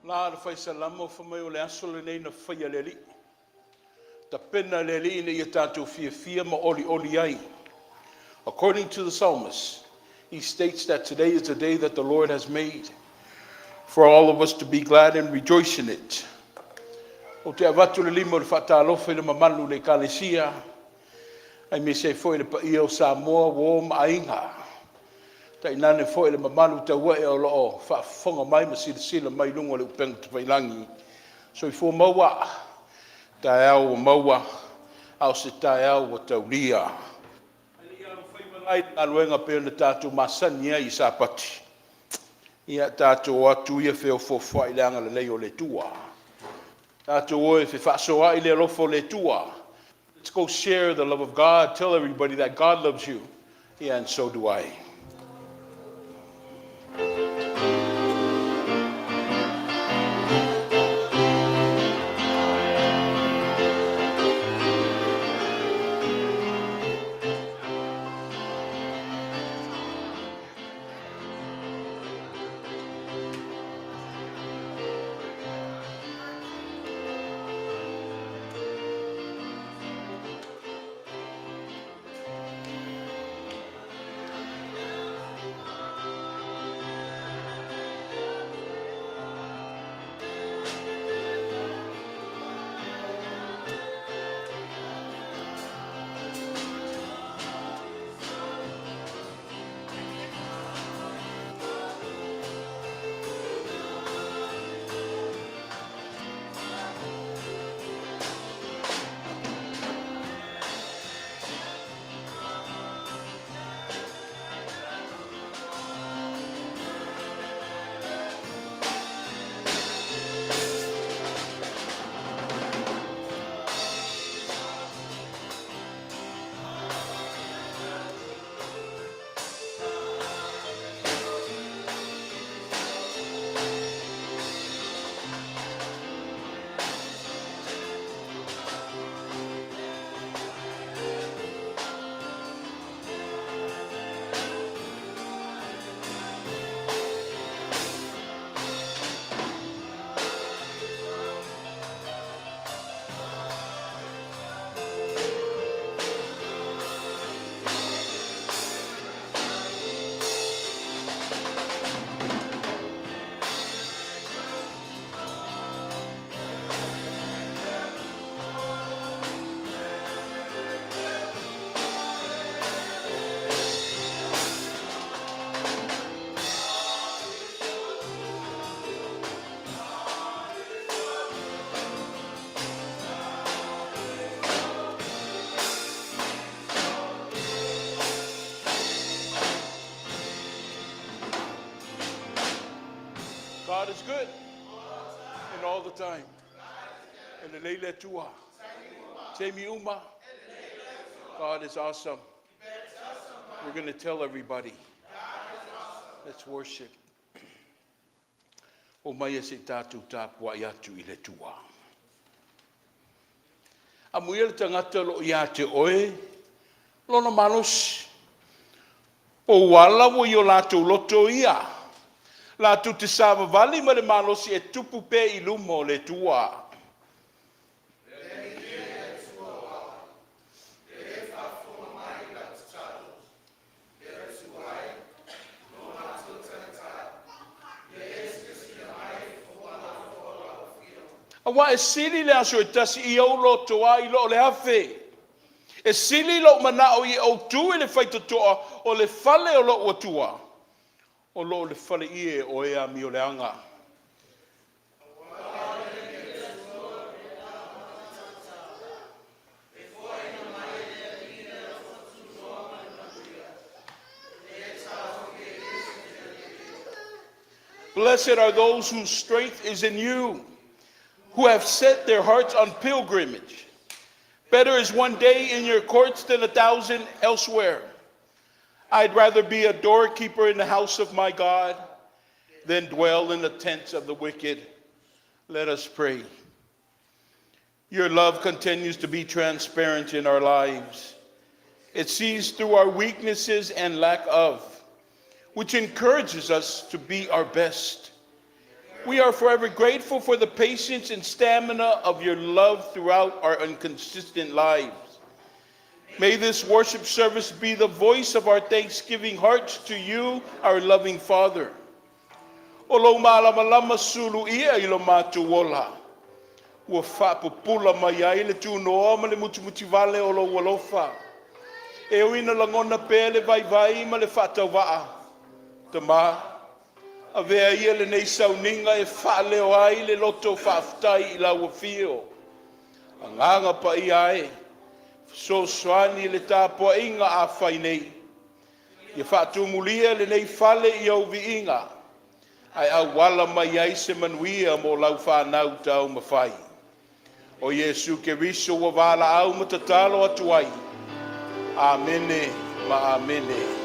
La na fai salamo fa mai o le aso le nei na fai a leli. Ta pena leli ina ia tātou fia ma oli ai. According to the psalmist, he states that today is the day that the Lord has made, for all of us to be glad and rejoice in it. O te avatu le limo le whatalofa le mamalu le kalesia, ai me se foi le paia o Samoa wo mainga. Ta inane foi le mamalu te ua e o loo whaafonga mai ma sila mai lunga le upenga te whailangi. So i fo maua, tae au o maua, au se tae au o taulia. Ai aluenga pe na tātou masania i sapati. Ia tātou atu ia wheo fofua i leanga le leo le tua. Tātou oe whi whaasoa i le lofo le tua. Let's go share the love of God. Tell everybody that God loves you. Yeah, and so do I. God is good and all the time. And the leile tua. Temi uma. God is awesome. We're going to tell everybody. Let's worship. O mai se tatu tapua iatu I le tua. A muia le tangata lo ia te oe. Lona manos. O wala wo yo lato loto ia. La tu te sava vali ma le malosi e tupu pe I lumo le tua. Awa e sili le aso e tasi I au loto a I lo le hafe. E sili lo manao I au tu I le faitotoa o le fale o lo tua. O lo le fale ie o ea mi o le anga. Blessed are those whose strength is in you, who have set their hearts on pilgrimage. Better is one day in your courts than 1,000 elsewhere. I'd rather be a doorkeeper in the house of my God than dwell in the tents of the wicked. Let us pray. Your love continues to be transparent in our lives. It sees through our weaknesses and lack of, which encourages us to be our best. We are forever grateful for the patience and stamina of your love throughout our inconsistent lives. May this worship service be the voice of our thanksgiving hearts to you, our loving Father. O lo malamalama sulu ia I lo matuola. Ua whapupula mai ai le tūnoa ma le mutimuti vale o lo walofa. E oina langona pele vai vai ma le whatauwaa. Tama, a vea ia le nei sauninga e whaleo ai le loto whaftai I lau fio. A nganga pa I ai, so swani le tāpua inga a whai nei. Ia whatumulia le nei whale I au vi inga. Ai au wala mai ai se manuia mo lau whanau tau mawhai. O Yesu ke riso wa wala au matatalo atu ai. Amene ma amene.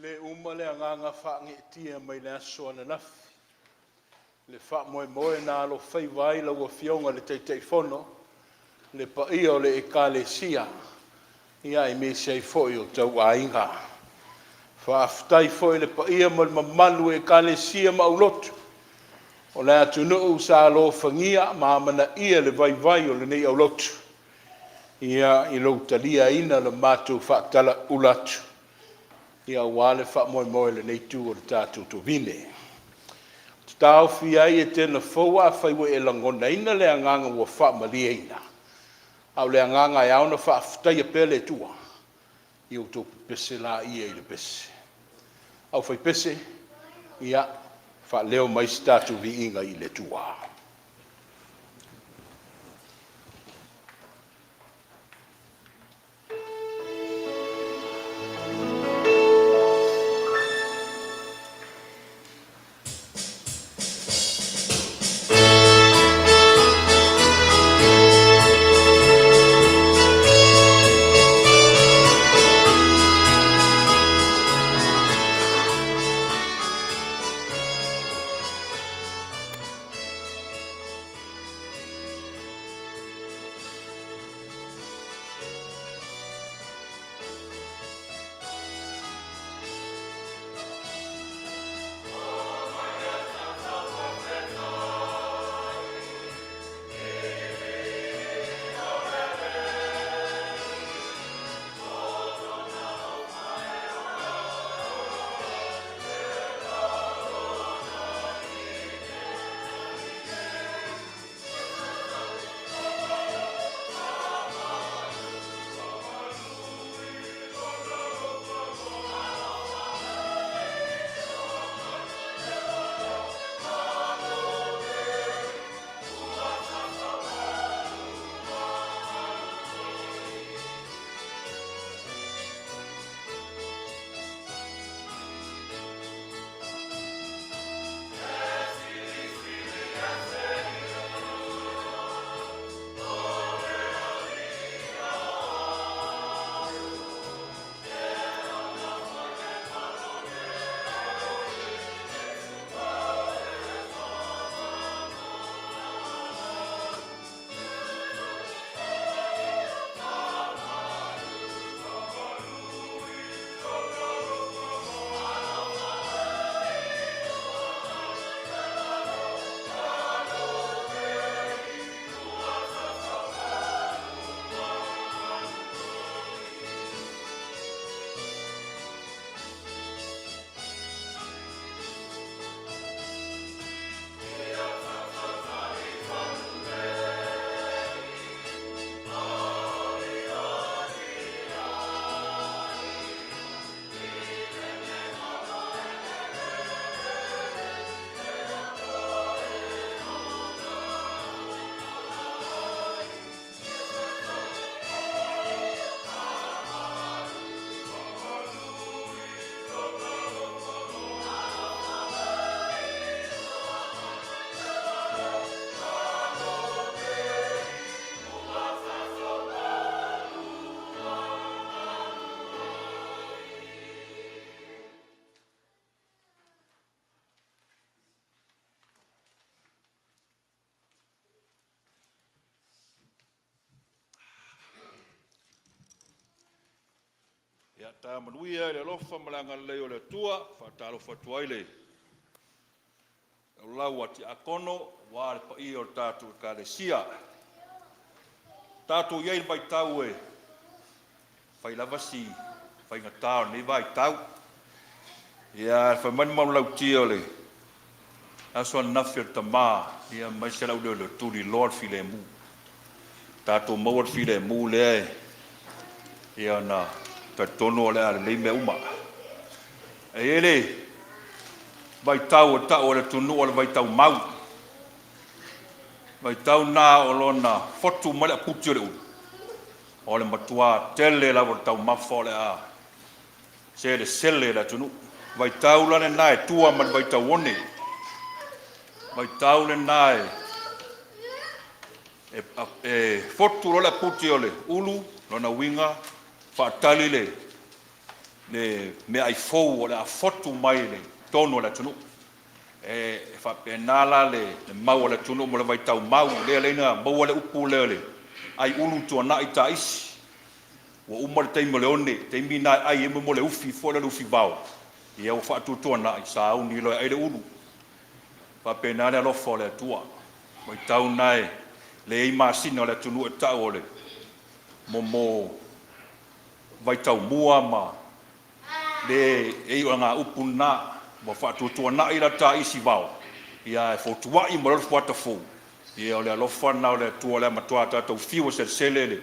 Le uma le anganga whaangitia mai le aso ana nafi. Le wha moe moe nā alo whai vai la ua fionga le teitei whono. Le pa o le ekalesia. Ia I me sei foi o tau ainga. Whaaftai foi le pa mo le mamalu ekalesia maulotu. O le atu nuu sa alo whangia maamana ia le vai vai o le nei aulotu. Ia I lo talia ina le mātou whaatala ulatu. Ia wale wha moe moe le nei tū o le tātou to vine. Tāu fi ai Etena Fou a whaiwe e langona ina le anganga ua wha malia ina. Au le anganga e auna wha aftai a pele tua. I o tō pese la ia I le pese. Au whai pese, ia wha leo mai tātou vi inga I le tua. Ya ta manuia le lofa malanga leo le tua fa talo fa tuaile. Lau ati akono wa le pa i o tatu ka le sia. Tatu yei vai tau e fai lava si fai ngatao ni vai tau. Ya fa man mau lau tio le. Aso nafir tama ia mai se lau le tuli Lord file mu. Tatu mawar file mu le ia na ta tono le ale le me uma. Ele vai tau ta o le tunu o le vai tau mau. Vai tau na o lona fotu ma le puti o le u. O le matua tele la o tau mafo le a. Se le sele la tunu. Vai tau la le nae tua ma vai tau one. Vai tau le nae fotu lo le puti o le ulu lona winga fa tali le me ai fou o le a fotu mai le tono le tunu. Fa penala le mau le tunu mo le vai tau mau le leina mau le upu le ai ulu to na ita isi wo umar te mo le one te mina ai mo le ufi fo le ufi bau ia o fa tu to na sa uni lo ai le ulu fa penala lo fo le tua vai tau nai le i masino le tunu e tau ole mo vai tau mua ma le e o nga upu na mo fa tu na ila ta isi vao ia fo tua I mo lo fo ta fo ia le lo fa na le tua le matua ta to fiu se selele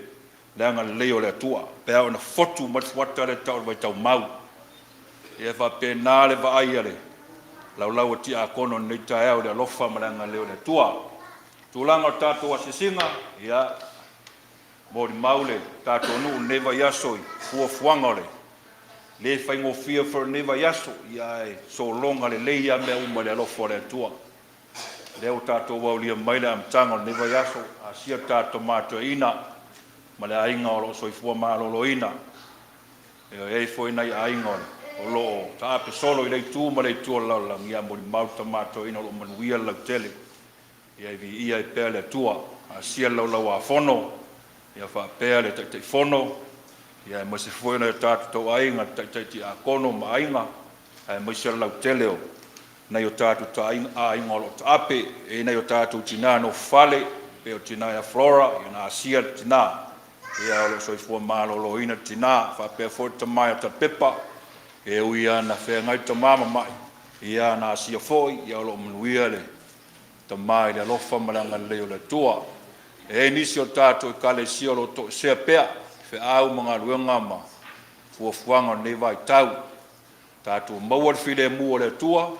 le nga le o le tua pe ona fotu mo fo ta le ta vai tau mau ia fa penale va ai le lau ti a kono nei ta e o le lo fa ma nga le o le tua tulanga ta to asisinga ia mo di maule ta to nu neva yasoi fu fuanga le fai ngo fear for neva yaso ia so longa le leia me uma le lo fore tua le o tato wa lia mai am tango neva yaso a sia tato mato ina ma le ainga o so I fu ma lo ina e foi nai ainga o lo ta pe solo I tu ma le tu la la ia mo mau tomato ina lo manuia la tele ia vi ia pe le tua a sia lo a fono ia fa pe le te fono ia mo se foi na tato ainga te a kono ma ainga ai mo se la teleo na yo tato ta ainga lo ape e na yo tato tina no fale pe o tina ya flora ia na sia tina ia lo so fo malo lo ina tina fa pe fo ta mai ta pepa e u ia na fe ngai ta mama mai ia na sia foi ia lo mnuia le ta mai le lo fa malanga le o le tua e nisi o tato ka le sia lo to se pea fe au mga luenga ma fuafuanga nei vai tau tatu mawar file mu o le tua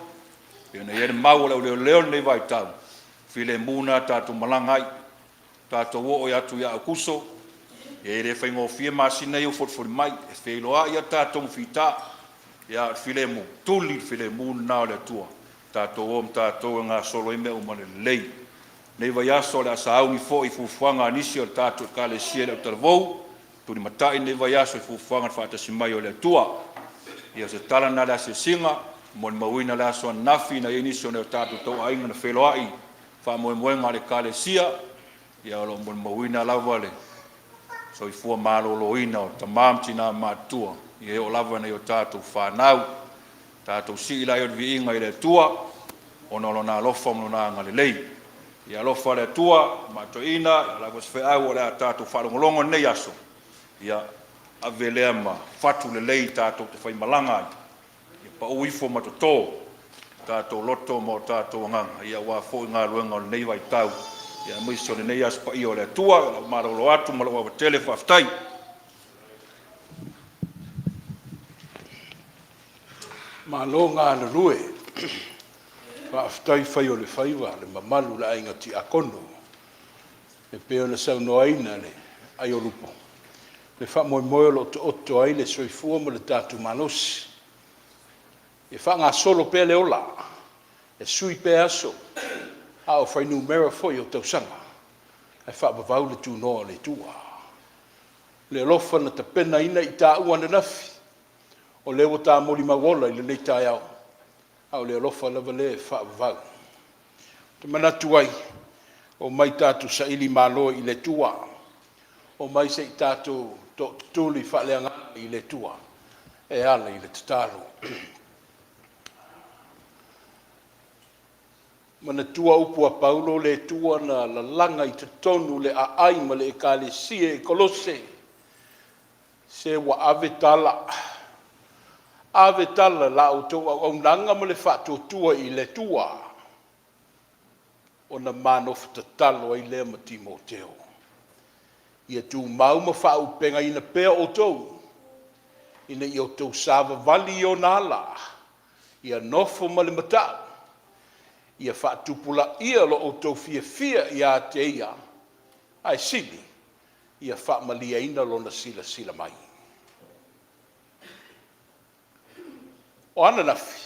e na yere mau le leo nei vai tau file mu na tatu malangai tatu wo ya tu ya akuso e re fai ngo fie masina yo for mai e fe loa ya tatu fita ya file mu tuli file mu na le tua tatu om tatu nga solo ime o mane lei nei vai aso le sa au ni fo I fuafuanga nisi o tatu ka le sia le tarvou tu ni matai ne vai aso fu fanga fa ta simai o le tua ia se tala na la se singa mon mawina la so nafi na inicio ne tatu to ai na feloai fa mo ngale kale sia ia lo mon mawina la vale so I fu malo lo ina o tamam tina matua ia o lava na yo tatu fa nau tatu si la yo vi inga ile tua ono lo na lo fom na ngale lei ia lo fa le tua matoina la was fe ai o la tatu fa longo nei aso ia avelea ma fatu le lei tato te fai malanga ia pa uifo matoto tato loto mo tato nganga ia wa fo nga luenga nei vai tau ia miso nei as pa io le tua la marolo atu mo wa telefa aftai malonga le rue pa aftai fai o le faiva le mamalu la inga ti akono e pe o le sauno aina le ai o lupo le fa mo lo to ai le soifua mo le tatu manos e fa nga solo pe le ola e sui pe aso a o fai numero foi o tau sanga e fa ba le tu no le tua le lofa na te pena ina I ta uana nafi o le o ta moli magola I le ta ia a le lofa la vale fa ba te manatu ai o mai tatu sa ili malo I le tua o mai se tatu to tuli fa le nga I le tua e ala i le tatalo. Mana tua upu a Paulo le tua na la langa i te tonu le a aima le ekalesia e kolose. Se wa avetala. Avetala la auto au nanga mo le fatu tua i le tua. O na manof tatalo ai le ma Timoteo. Ia tu mau ma whau penga ina pea o tau. Ina i o tau sava vali o nala. Ia nofo ma le matau. Ia whaatupula ia lo o tau fia ia te ia. Ai sili. Ia whaamalia ina lo na sila mai. O ana nafi.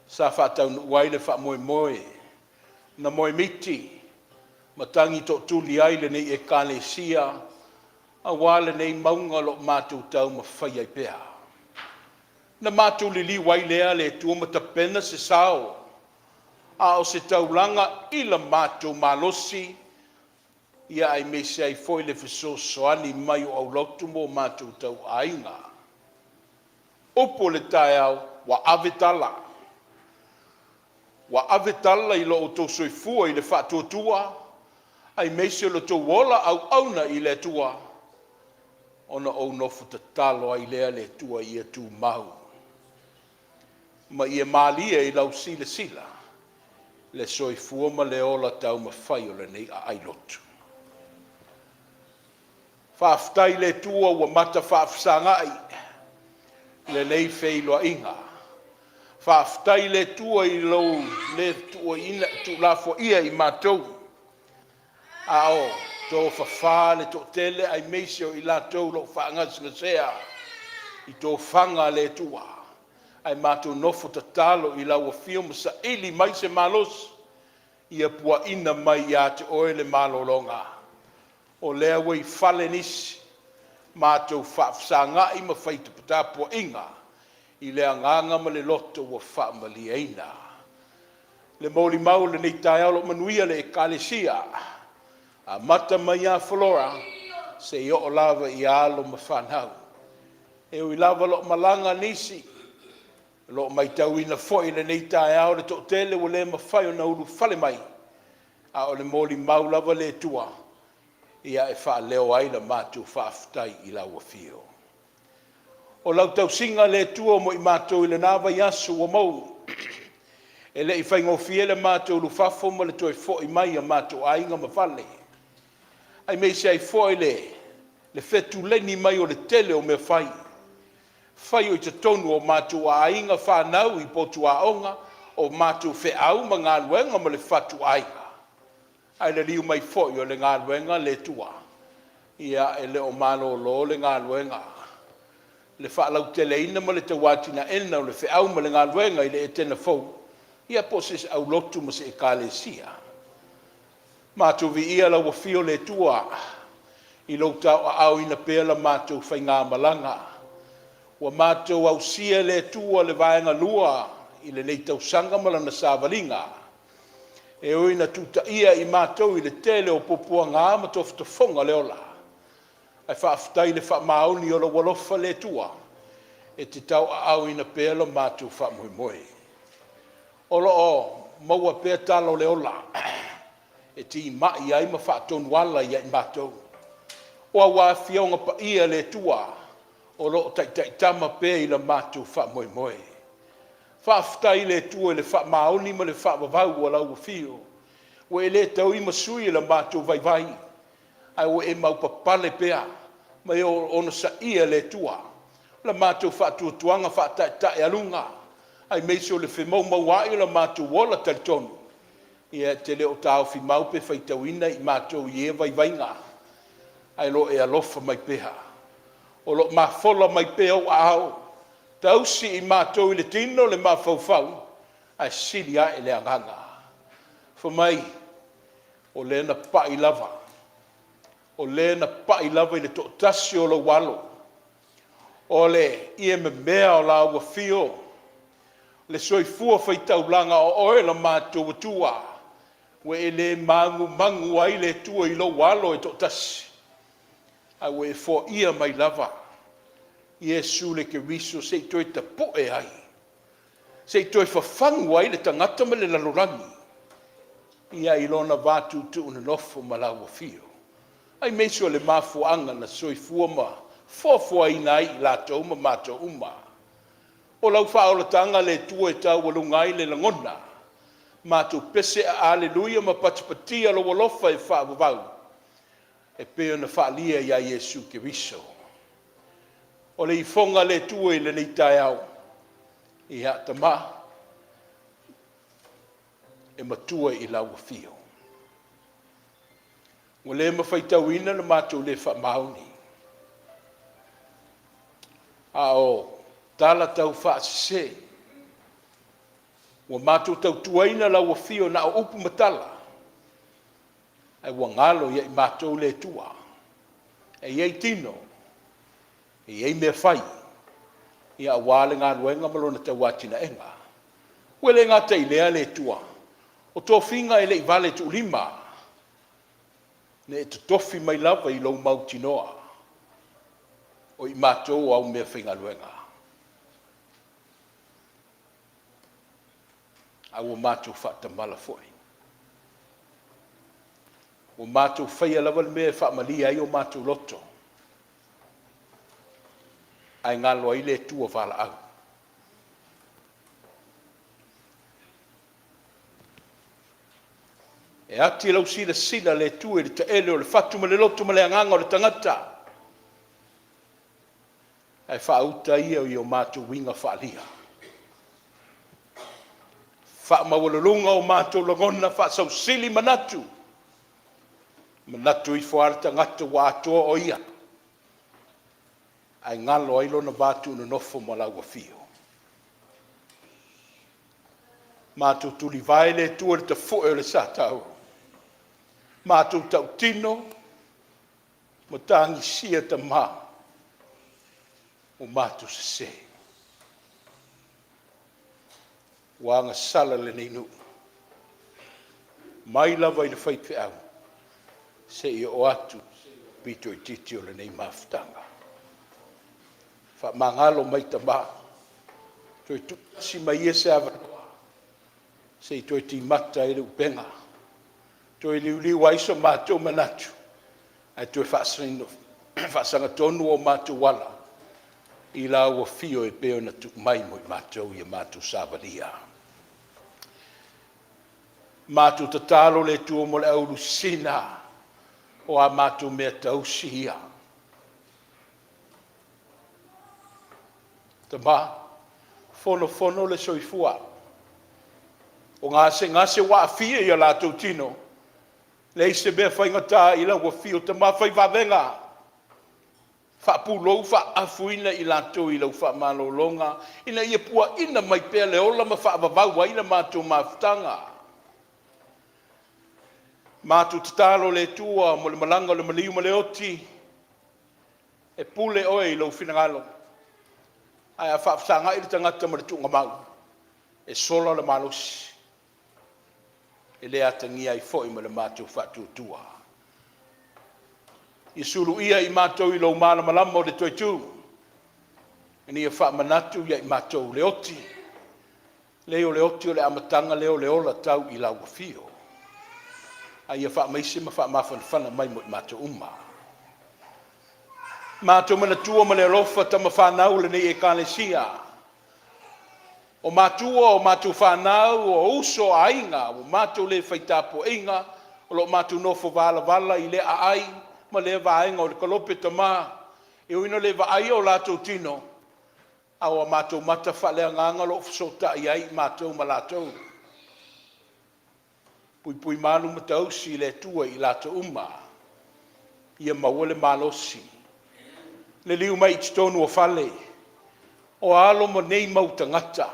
Sa whaatau nuai le whaamoe moe. Na moe miti. Matangi to tuli ai le nei e kalesia, a wale nei maunga lo mātou tau ma whai ai pēa. Na mātou li wai lea le tua matapena se sao, a o se taulanga i la mātou malosi, ia ai me se ai foi le fiso soani mai o au lotu mo mātou tau ainga. Opo le tae au, wa avetala. Wa avetala i lo o tau soifua i le whaatuatua, ai meise lo tō wola au auna i le tua. Ona au nofu te talo ai lea le tua i tu mau. Ma ia malia i lau sila. Le soifua ma le ola tau ma whai o le nei a ailotu. Whaaftai le tua wa mata whaafsangai. Le nei wheiloa inga. Whaaftai le tua i lau le tua ina tu lafo ia i mātou. Ao, tō whawhāle tō tele ai meisio i la tō lo whaangas ngasea. I tō whanga le tua. Ai mātou nofo ta talo i lau a whioma sa ili mai se malos. Ia pua ina mai ia te oele malolonga. O lea wei whale nisi. Mātou whaafsanga i ma whaita patapua inga. I lea nganga ma le loto wa whaamali eina. Le moli mau le nei tai alo manuia le e kalesia. A mata mai a flora, se i o lava i alo ma whanau. E ui lava lo malanga nisi, lo mai tau ina foi le nei tae au le to tele o le ma whai o na uru whale mai. A o le moli mau lava le tua, ia e wha leo ai la mātou whaaftai i lau a fio. O lau tau singa le tua mo i mātou i le nawa yasu o mau. E le i whaingo fie le mātou lu whafo ma le toi fo i mai a mātou ainga ma whale. Ai mei se ai foi le fetu leni mai o le tele o me whai. Whai o i te tonu o mātou a inga whanau i potu a onga o mātou whe au ma ngā luenga ma le whatu ainga. Ai le liu mai foi o le ngā luenga le tua. Ia e le o malo lo le ngā luenga. Le whaalau tele ina ma le te watina ena o le whe au ma le ngā luenga i le Etena Fou. Ia poses au lotu ma se e kalesia. Mātou vi ia lau a fio le tua, i lau tau a au ina pēla mātou whai ngā malanga. Wa mātou au sia le tua le vaenga lua, i le nei tau sanga malana sāvalinga. E oina tuta ia i mātou i le tele o popua ngā matof te whonga leola. Ai whaaftai le wha maoni o la walofa le tua, e te tau a au ina pēla mātou wha moe moe. Olo o, maua pēr talo leola. E ti mai ai ma whaatonu ala ia i mātou. O a wāwhionga pa ia le tua, o lo tai tama pē i la mātou wha moe moe. Whaaftai le tua le wha maoni ma le wha wavau o lau whio. O e le tau i masui la mātou vai vai. Ai o e mau papale pēa, ma e ono sa ia le tua. La mātou wha tuatuanga wha tai alunga. Ai meisio le whemau mauai la mātou wola talitonu. Ia te leo tau fi maupe whai tauina i mātou i e vai vainga. Ai lo e alofa mai peha. O lo ma fola mai peha o au. Tau si i mātou i le tino le ma fau. Ai sili a e le anganga. Fa mai, o le na pai lava. O le na pai lava i le to tasi o lo walo. O le i e me mea o la ua fio. Le soifua whai taulanga o oe la mātou tua. We e le mangu ai le tua i lo walo e to tasi. Ai we e fo ia mai lava. Iesu le ke wiso se toi te poe ai. Se toi whawhangu ai le tangata me le lalorangi. Ia ilona vātu tu una nofo malawa fio. Ai meisio le mafu anga na soi fuama. Fofua ina i lato uma mato uma. O lau whaola tanga le tua e tau walungai le langona. Mato pese a aleluia ma patipatia lo walofa e whaavavau. E peo na whaalia ia Iesu ke wiso. O le ifonga le tua i le nei tai au. I hata ma. E matua i lau fio. O le mawhaitauina na mato le whaamauni. A o tala tau whaasese. Wa mato tau tuaina lau fio na o upu matala. Ai wangalo ia i mato le tua. E iei tino. E iei mea whai. Ia wale ngā ruenga malona tau watina enga. Wele ngā tei lea le tua. O tō whinga e le i vale tu lima. Ne e tofi mai lava i lau mautinoa. O i mātou au mea whinga luenga. Au o mātou whata mala foi. O mātou whaia lava le mea whaamalia ai o mātou loto. Ai ngalo ai le tua wala au. E ati lau sila le tua le taele o le fatu ma le loto ma le anganga o le tangata. Ai whaauta ia o mātou winga whaalia. Whaamawalulunga o mātou lagona whaasau sili manatu. Manatu i whaarata ngata wa atoa o ia. Ai ngalo ai lona vātu na nofo ma lau fio. Mātou tuli vai le tua le tafoe o le satau. Mātou tau tino, ma tangi sia ta mā, o mātou se. Wanga sala le neinu. Mai lava i le whaite au, se i o atu, pito i titi o le nei maftanga. Wha mangalo mai ta mā, toi tuasi mai e se avatoa, se i toi ti mata e le upenga. Toi liu aiso mātou manatu. Ai toi whaasanga tonu o mātou wala. I la ua fio e peo na tuk mai mo i mātou i a mātou sāvalia. Mātou tatalo le tua mo le auru sina. O a mātou mea tausia. Tama, fono le soifua. O ngase wa fia i a lātou tino. Le se be fai ngata i la ua fio te mawhai wawenga. Whapulou whaafuina i lato i lau whaamalolonga. Ina ia pua ina mai pea le ola ma whaavavau ina mātou mawhtanga. Mātou tatalo le tua mo le malanga le maliu ma le oti. E pule oe i lau finangalo. Ai a whaafsanga i le tangata ma le tunga mau. E sola le malosi. E le atangia i foi ma le mātou whatutua. I suru ia i mātou i lau māna malama o le toitu. E ni a whaamanatu ia i mātou le oti. Leo le oti o le amatanga leo le ola tau i lau fio. Ai a whaamaisi ma whaamawhanwhana mai mo i mātou uma. Mātou manatua ma le rofa tama whanau le nei e kālesia. O mātua o mātou whanau o uso a inga, o mātou le whaitapo inga, o lo mātou nofo vala i le ai, ma le vaenga o le kalope tamā, e uino le vaai o lātou tino, a o mātou mata whalea nganga lo fsota i ai mātou ma lātou. Pui mālu matausi le tua i lātou uma, ia mawale malosi. Le liu mai titonu o whale, o alo mo nei mautangata,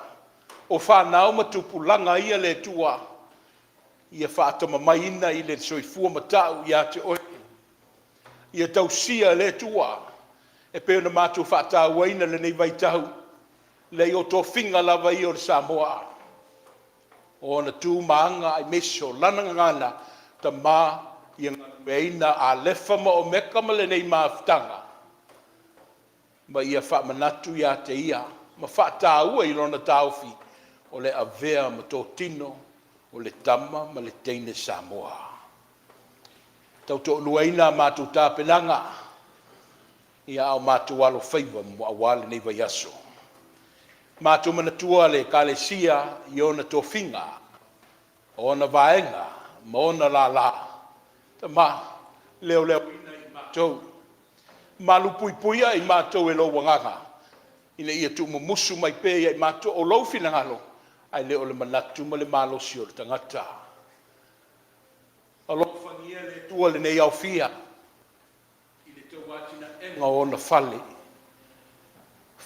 o whanau matupulanga ia le tua, ia whaatama mai ina i le soifua matau ia te oe. Ia tausia le tua, e peo na mātou whaatau waina le nei vaitau, le o tō whinga lava i o le Samoa. O na tū maanga ai meso lananga ngana, ta mā i ngā a lefa ma o meka ma le nei maftanga. ma ia whaamanatu ia te ia, ma whaataua I lona tauwhi, o le avea ma tō tino, o le tama ma le teine Samoa. Tau tō luaina mātou tāpenanga, ia au mātou alo whaiva mo awale nei vai aso. Mātou manatua le kalesia I ona tō whinga, o ona vaenga, ma ona la la. Ta ma, leo ina I mātou. Malupuipuia I mātou lo wanganga. Ina ia tu musu mai pe I mātou o lau finangalo. Ai leo le manatu ma le malosi o le tangata. Alofangia le tua le nei au fia. I le tau watina enga o na fale.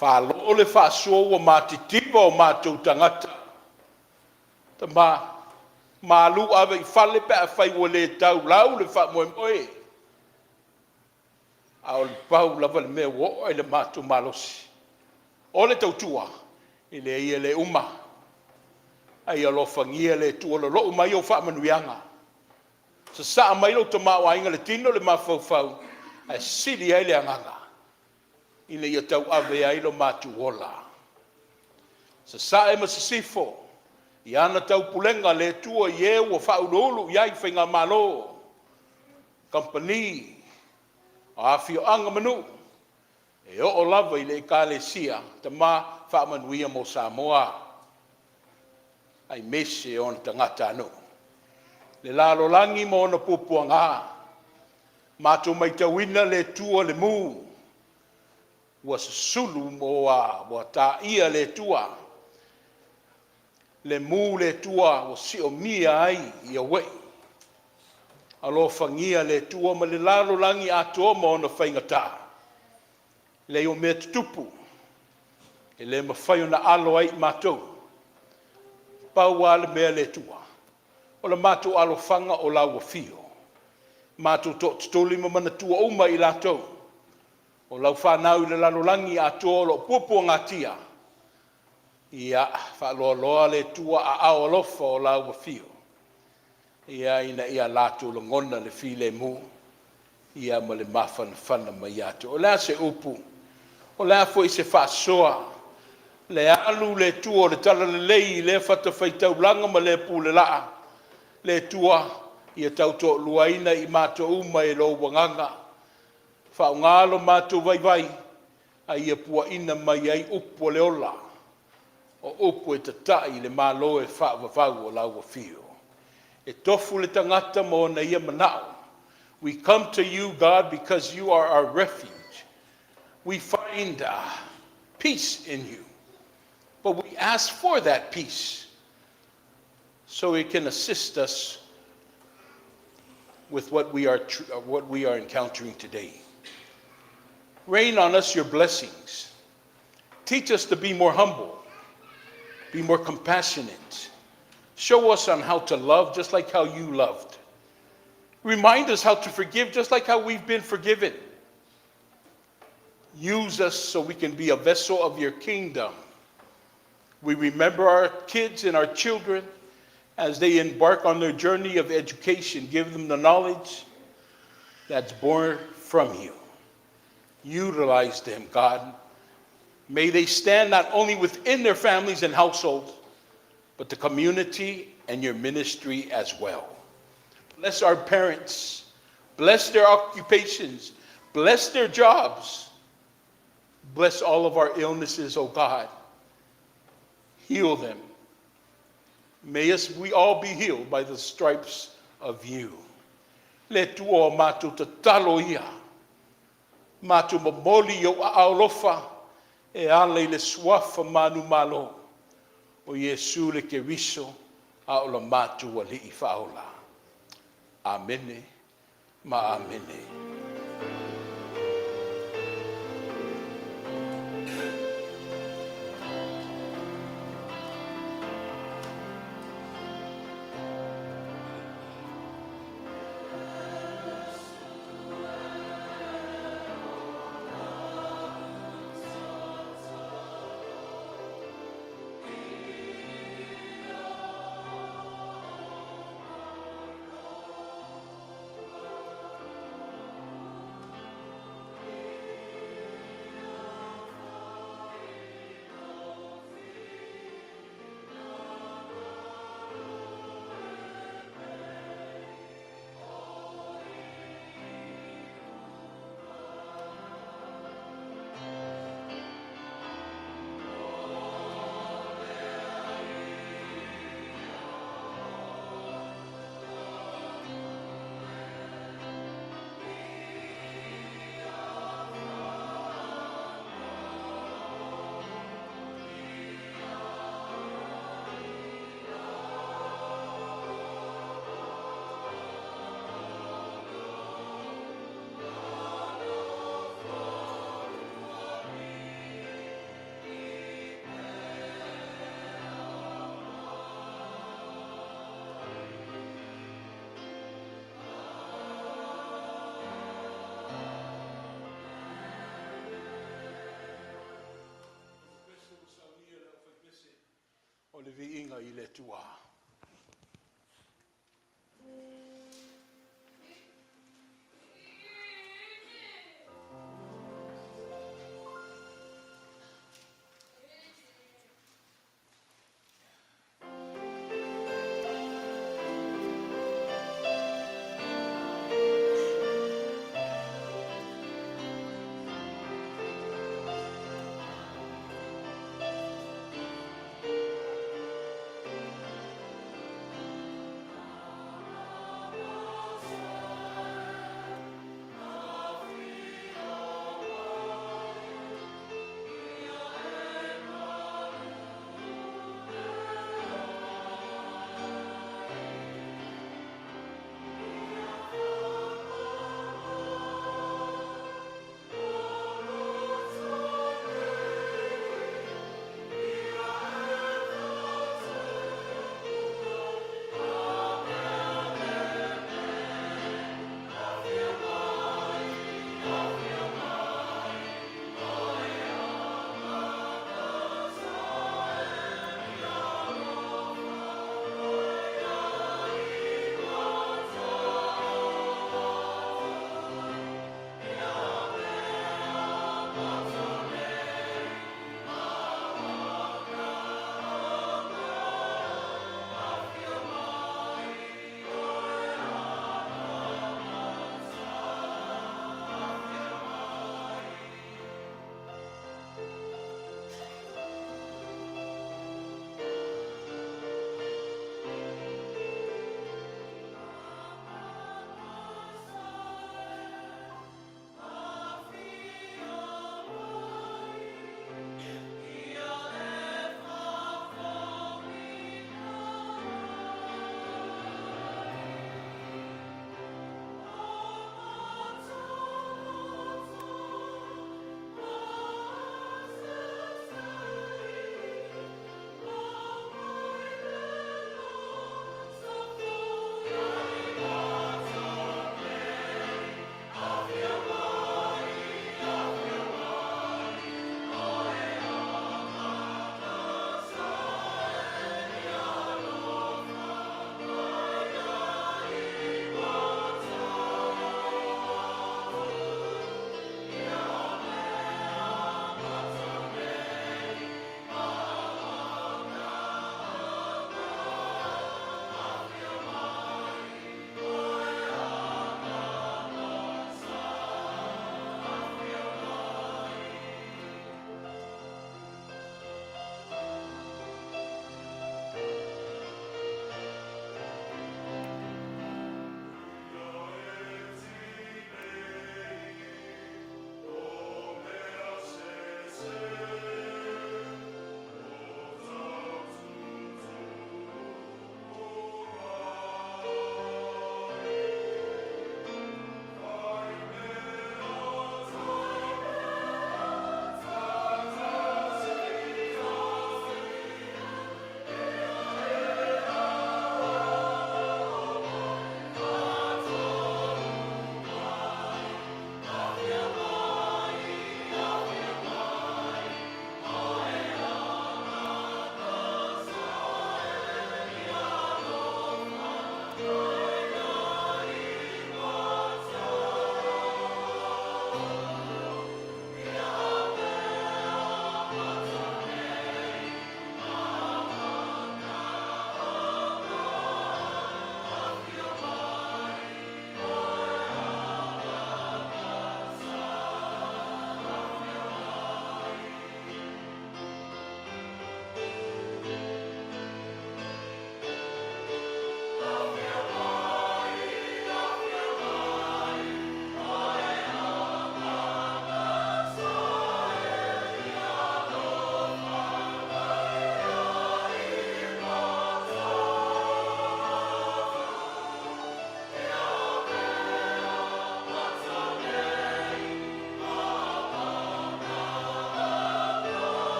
Whalo le whaasua ua mātitipa o mātou tangata. Ta malu awe I fale pe a whai ua le tau lau le wha moe moe. A o le pau lava le mea wo ai le mātou malosi. O le tautua, I le ia le uma. Ai alofangia le tua lo loo mai o wha manuianga. Sa saa mai lo ta maa wainga le tino le mawhauwhau. Ai siri ai le anganga. Ina ia tau ave ai lo mātou wola. Sa saa e masisifo. I ana tau pulenga le tua ie ua whaurolu iai whainga malo. Company. Awhio anga manu. E o lava I le kalesia. Ta maa whaamanuia mo Samoa. Ai mese o na tangata anu. Le lalo langi mo na pupuanga. Mātou mai tawina le tua le mū. Ua sulu mo a ta ia le tua. Le mū le tua o si o mia ai I a wei. Alo fangia le tua ma le lalo langi ato mo na whaingata. Le o mea tupu. E le mawhaio na alo ai mātou. Pau ale mea le tua. O la mātou alo whanga o lau fio. Mātou tōtoli ma mana tua uma I lātou. O lau whanau I le lalolangi a tōlo pupu ngatia. Ia whaaloaloa le tua a aolofa o lau fio. Ia ina ia lātou lo ngona le fi le mu. Ia ma le mawhana mai ato. O la se upu. O la fo I se whasoa. Le alu le tua le tala le lei le fata whaitau langa ma le pule laa. Le tua ia tau tō luaina I mātou uma e lo wanganga. Whaungalo mātou vai. A ia pua ina mai ai upu le ola. O upu e tatai le malo e whaavavau o lau fio. E tofu le tangata mo na ia manao. We come to you, God, because you are our refuge. We find peace in you. But we ask for that peace so it can assist us with what we are encountering today. Rain on us your blessings. Teach us to be more humble, be more compassionate. Show us on how to love just like how you loved. Remind us how to forgive just like how we've been forgiven. Use us so we can be a vessel of your kingdom. We remember our kids and our children as they embark on their journey of education. Give them the knowledge that's born from you. Utilize them, God. May they stand not only within their families and households, but the community and your ministry as well. Bless our parents. Bless their occupations. Bless their jobs. Bless all of our illnesses, oh God. Heal them. May we all be healed by the stripes of you. Le tua matu te talo ia. Matu mamoli o aolofa e ale le swafa manu malo. O Yesu le ke riso a o la matu wa li faola. Amene ma amene. le viinga I le tua.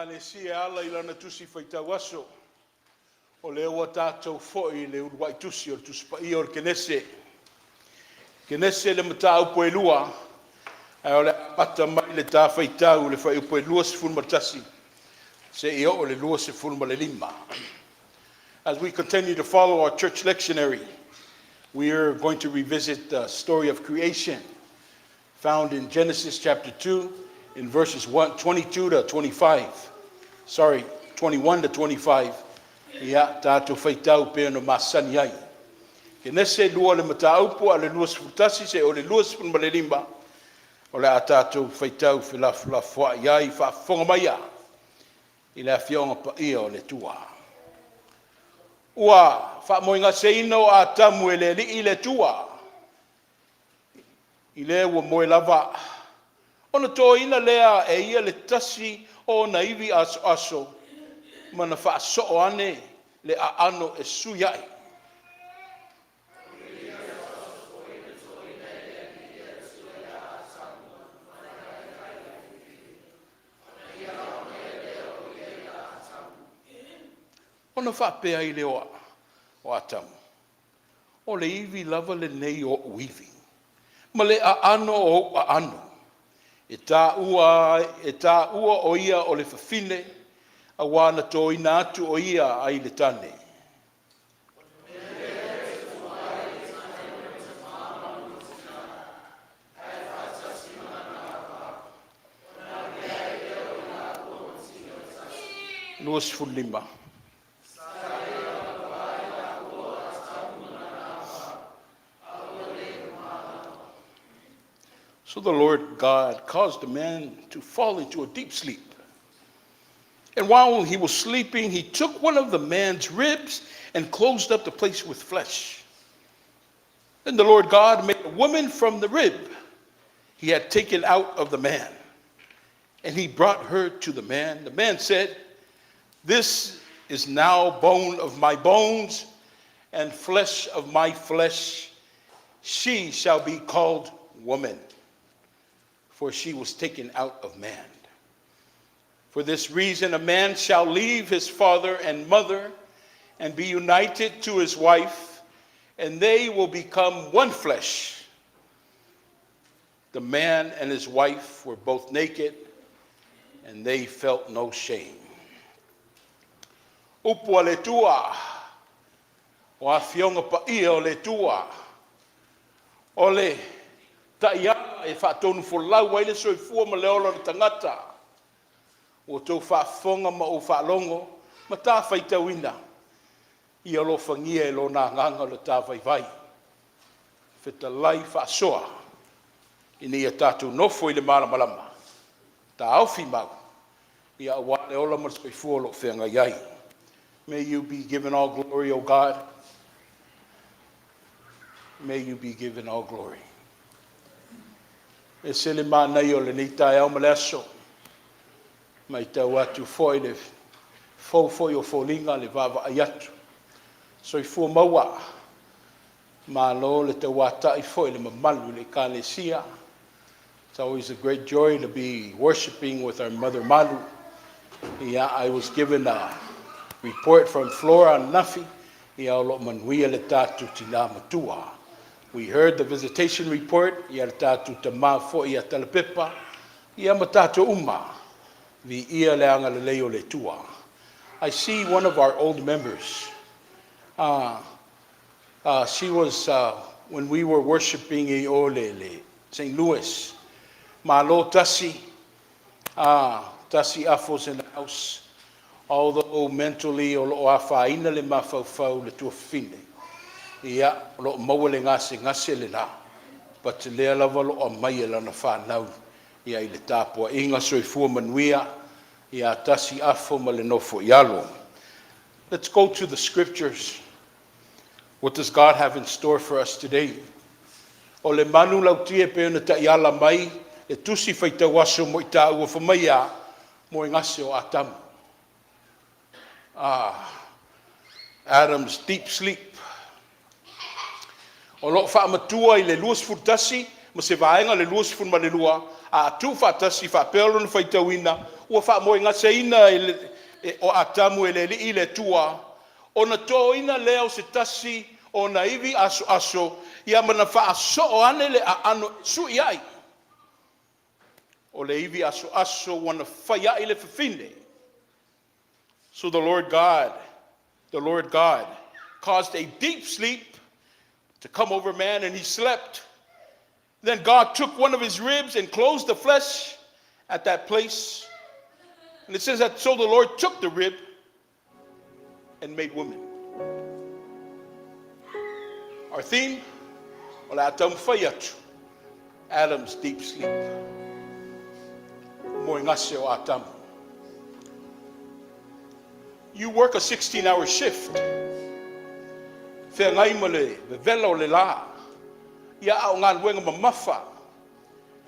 Ecclesia ala I lana tusi whaitau aso. O le ua tātou fo'i le uruai tusi o le tusipai o le kenese. Kenese le mata upo e lua. Ai o le apata mai le tā whaitau le whai upo e lua se fulma tasi. Se I o le lua se fulma le lima. As we continue to follow our church lectionary, we are going to revisit the story of creation found in Genesis chapter 2 in verses 22 to 25. Sorry, 21 to 25. Ia tātou whaitau pēr no masani ai. Ke nese lua le mataupu a le lua sifutasi se o le lua sifun le lima. O le a tātou whaitau whilafua iai whaafonga mai a. I le awhionga pa ia o le tua. Ua whaamoinga se ino a Atamu e le li I le tua. I le ua moe lava. Ona tō ina lea e ia le tasi o na iwi aso aso. Mana whaaso'o ane le a ano e suyai. Ona whapea I le o Atamu. O le iwi lava le nei o uiwi. Ma le a ano o a ano. E tā ua o ia o le whawhine, a wana tō ina atu o ia ai le tane. Luas fulima. So the Lord God caused the man to fall into a deep sleep. And while he was sleeping, he took one of the man's ribs and closed up the place with flesh. Then the Lord God made a woman from the rib he had taken out of the man. And he brought her to the man. The man said, "This is now bone of my bones and flesh of my flesh. She shall be called woman, for she was taken out of man. For this reason, a man shall leave his father and mother and be united to his wife, and they will become one flesh." The man and his wife were both naked, and they felt no shame. Upua le tua, o a fionga pa ia o le tua, o le taia e whaatonu wholau waile soifua ma leolo na tangata. O tau whaafonga ma o whaalongo, ma tā whaitauina. I alo whangia e lo nā nganga le tā whaivai. Whita lai whaasoa. Ina ia tātou nofo I le malamalama. Tā auwhi mau. Ia awa le ola ma soifua lo whenga iai. May you be given all glory, O God. May you be given all glory. E sele mānai o le neitai au maleaso. Mai tau atu foi le fau foi o fōlinga le vava ai atu. So I fua maua. Mālo le tau atai foi le mamalu le kālesia. It's always a great joy to be worshiping with our mother Malu. Yeah, I was given a report from Flora Nafi. Ia lo manuia le tatu tina matua. We heard the visitation report. Ia le tatu tama fo ia talapepa. Ia matatu uma. Vi ia le anga le leo le tua. I see one of our old members. She was when we were worshiping in Olele, St. Louis. Malo Tasi. Tasi Afos in the house. Although mentally o lo afaina le mafau le tua fine. Ia lo mawale ngase le na. But le lava lo mai la na fa nau. Ia I le tāpua inga soifua manuia. Ia tasi afo ma le nofo ialo. Let's go to the scriptures. What does God have in store for us today? O le manu lautie pe ona ta iala mai. Le tusi whaitau aso mo I tā ua whamaia. Mo ngase o Atamu. Adam's deep sleep. O lo whaamatua I le luas furtasi, ma se vaenga le luas fun ma le lua, a tu whaatasi whaapelo na whaitauina, ua wha ngā seina o Atamu li le tua, o na tō ina leo se tasi, o na iwi aso, ia mana wha aso ane le a ano sui ai. O le iwi aso, wana whai ai le whiwhine. So the Lord God caused a deep sleep to come over man, and he slept. Then God took one of his ribs and closed the flesh at that place. And it says that so the Lord took the rib and made woman. Our theme, Adam's deep sleep. Atamu. You work a 16-hour shift. Ia au ngā luenga mamafa.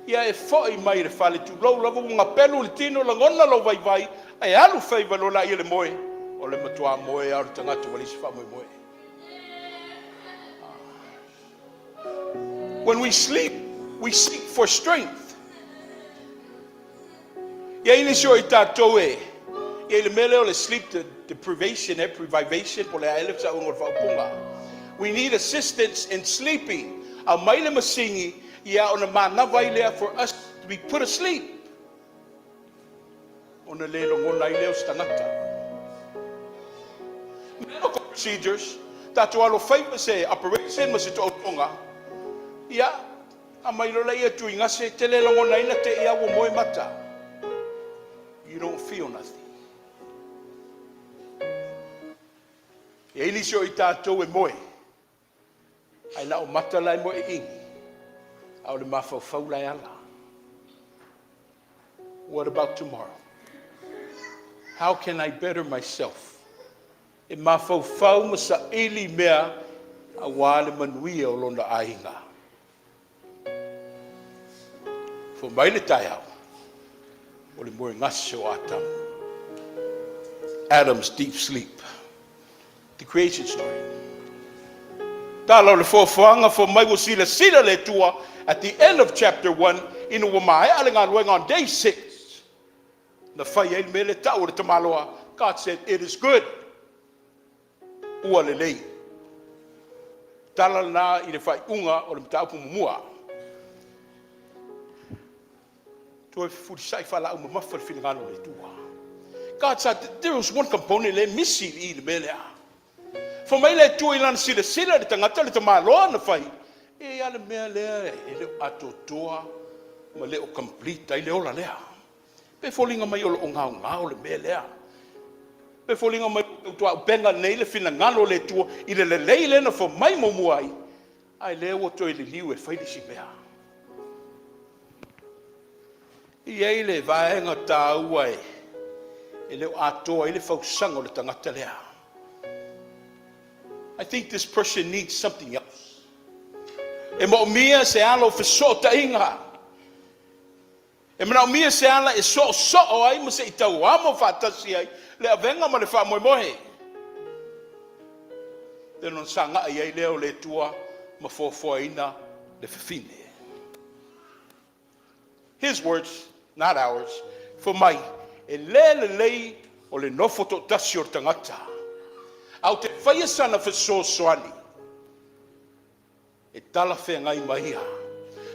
Ia e whai mai re whale tu lau lava ngā pelu le tino la ngona lau vai vai. Ai alu whaiva lo la ia le moe. O le matua moe au tangata walisi wha moe. When we sleep seek for strength. Ia ine sio I tātou e. Ia le mele o le sleep deprivation, po le aele sa ungor whaupunga. We need assistance in sleeping. A maile masingi ia ona manawai lea for us to be put asleep. Ona le ngona I leo stangata. Medical procedures, tatu alo whaipa se operation ma se to otonga. Ia, a mailo la ia tui ngase te le ngona ina te ia wo moe mata. You don't feel nothing. E inisio I tātou e moe. Ai la o mata lai mo e ingi. Au le mawhau lai ala. What about tomorrow? How can I better myself? E mawhau ma sa ili mea a wale manuia o lona ainga. For mai le tai au. O le moe ngasi o Atamu. Adam's deep sleep. The creation story. Talo le fofoanga for mai will see the sila le tua at the end of chapter 1 in Wamai alinga luenga on day 6. The fire mele tau le tamaloa. God said it is good. Ua le lei. Tala na I le fai unga o le mtau pumua. Toi furisai fala uma mafar finangalo le tua. God said there was one component le missing I le mele a. For mai le tua ilana sila le tangata le tamaloa na fai. E ale mea lea e leo atotoa ma leo complete ai leo la lea. Pe folinga mai o le ngau le mea lea. Pe folinga mai tua benga nei le fina ngalo le tua I le leile na for mai momuai. Ai leo o toi le liu e fai si mea. I ei le vaenga tāua e leo atoa I le fausango le tangata lea. I think this person needs something else. E mo mia se alo fe so ta inga. E mana mia se ala e so ai mo se I tau amo fatasi ai le avenga ma le fa moe. Te non sanga ai leo le tua ma fofoina le fefine. His words, not ours. For mai e le o le nofoto tasi o tangata. Au te whaia sana fe so soani. E tala whea ngai mahia.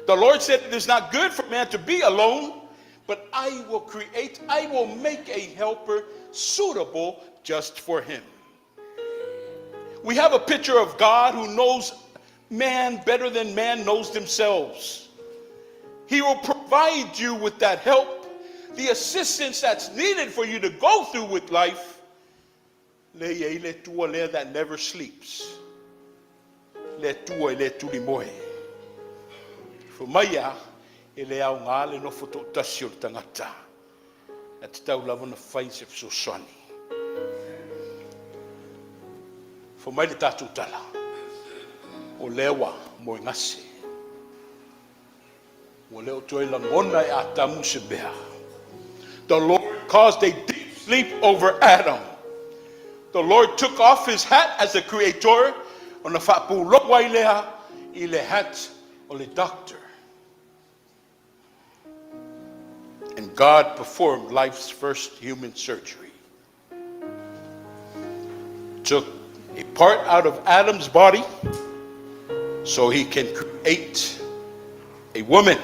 The Lord said it is not good for man to be alone, but I will make a helper suitable just for him. We have a picture of God who knows man better than man knows themselves. He will provide you with that help, the assistance that's needed for you to go through with life. Le tua lea that never sleeps. Le tua le tuli moe. For maya e le au ngā le no foto tasi o tangata. Na te tau lava na whai se so swani. For mai le tātou tala. O lewa mo ngase. O leo toi langona e Atamu se bea. The Lord caused a deep sleep over Adam. The Lord took off his hat as a creator on the fapu lowailea ile hat o le doctor. and God performed life's first human surgery. Took a part out of Adam's body so he can create a woman.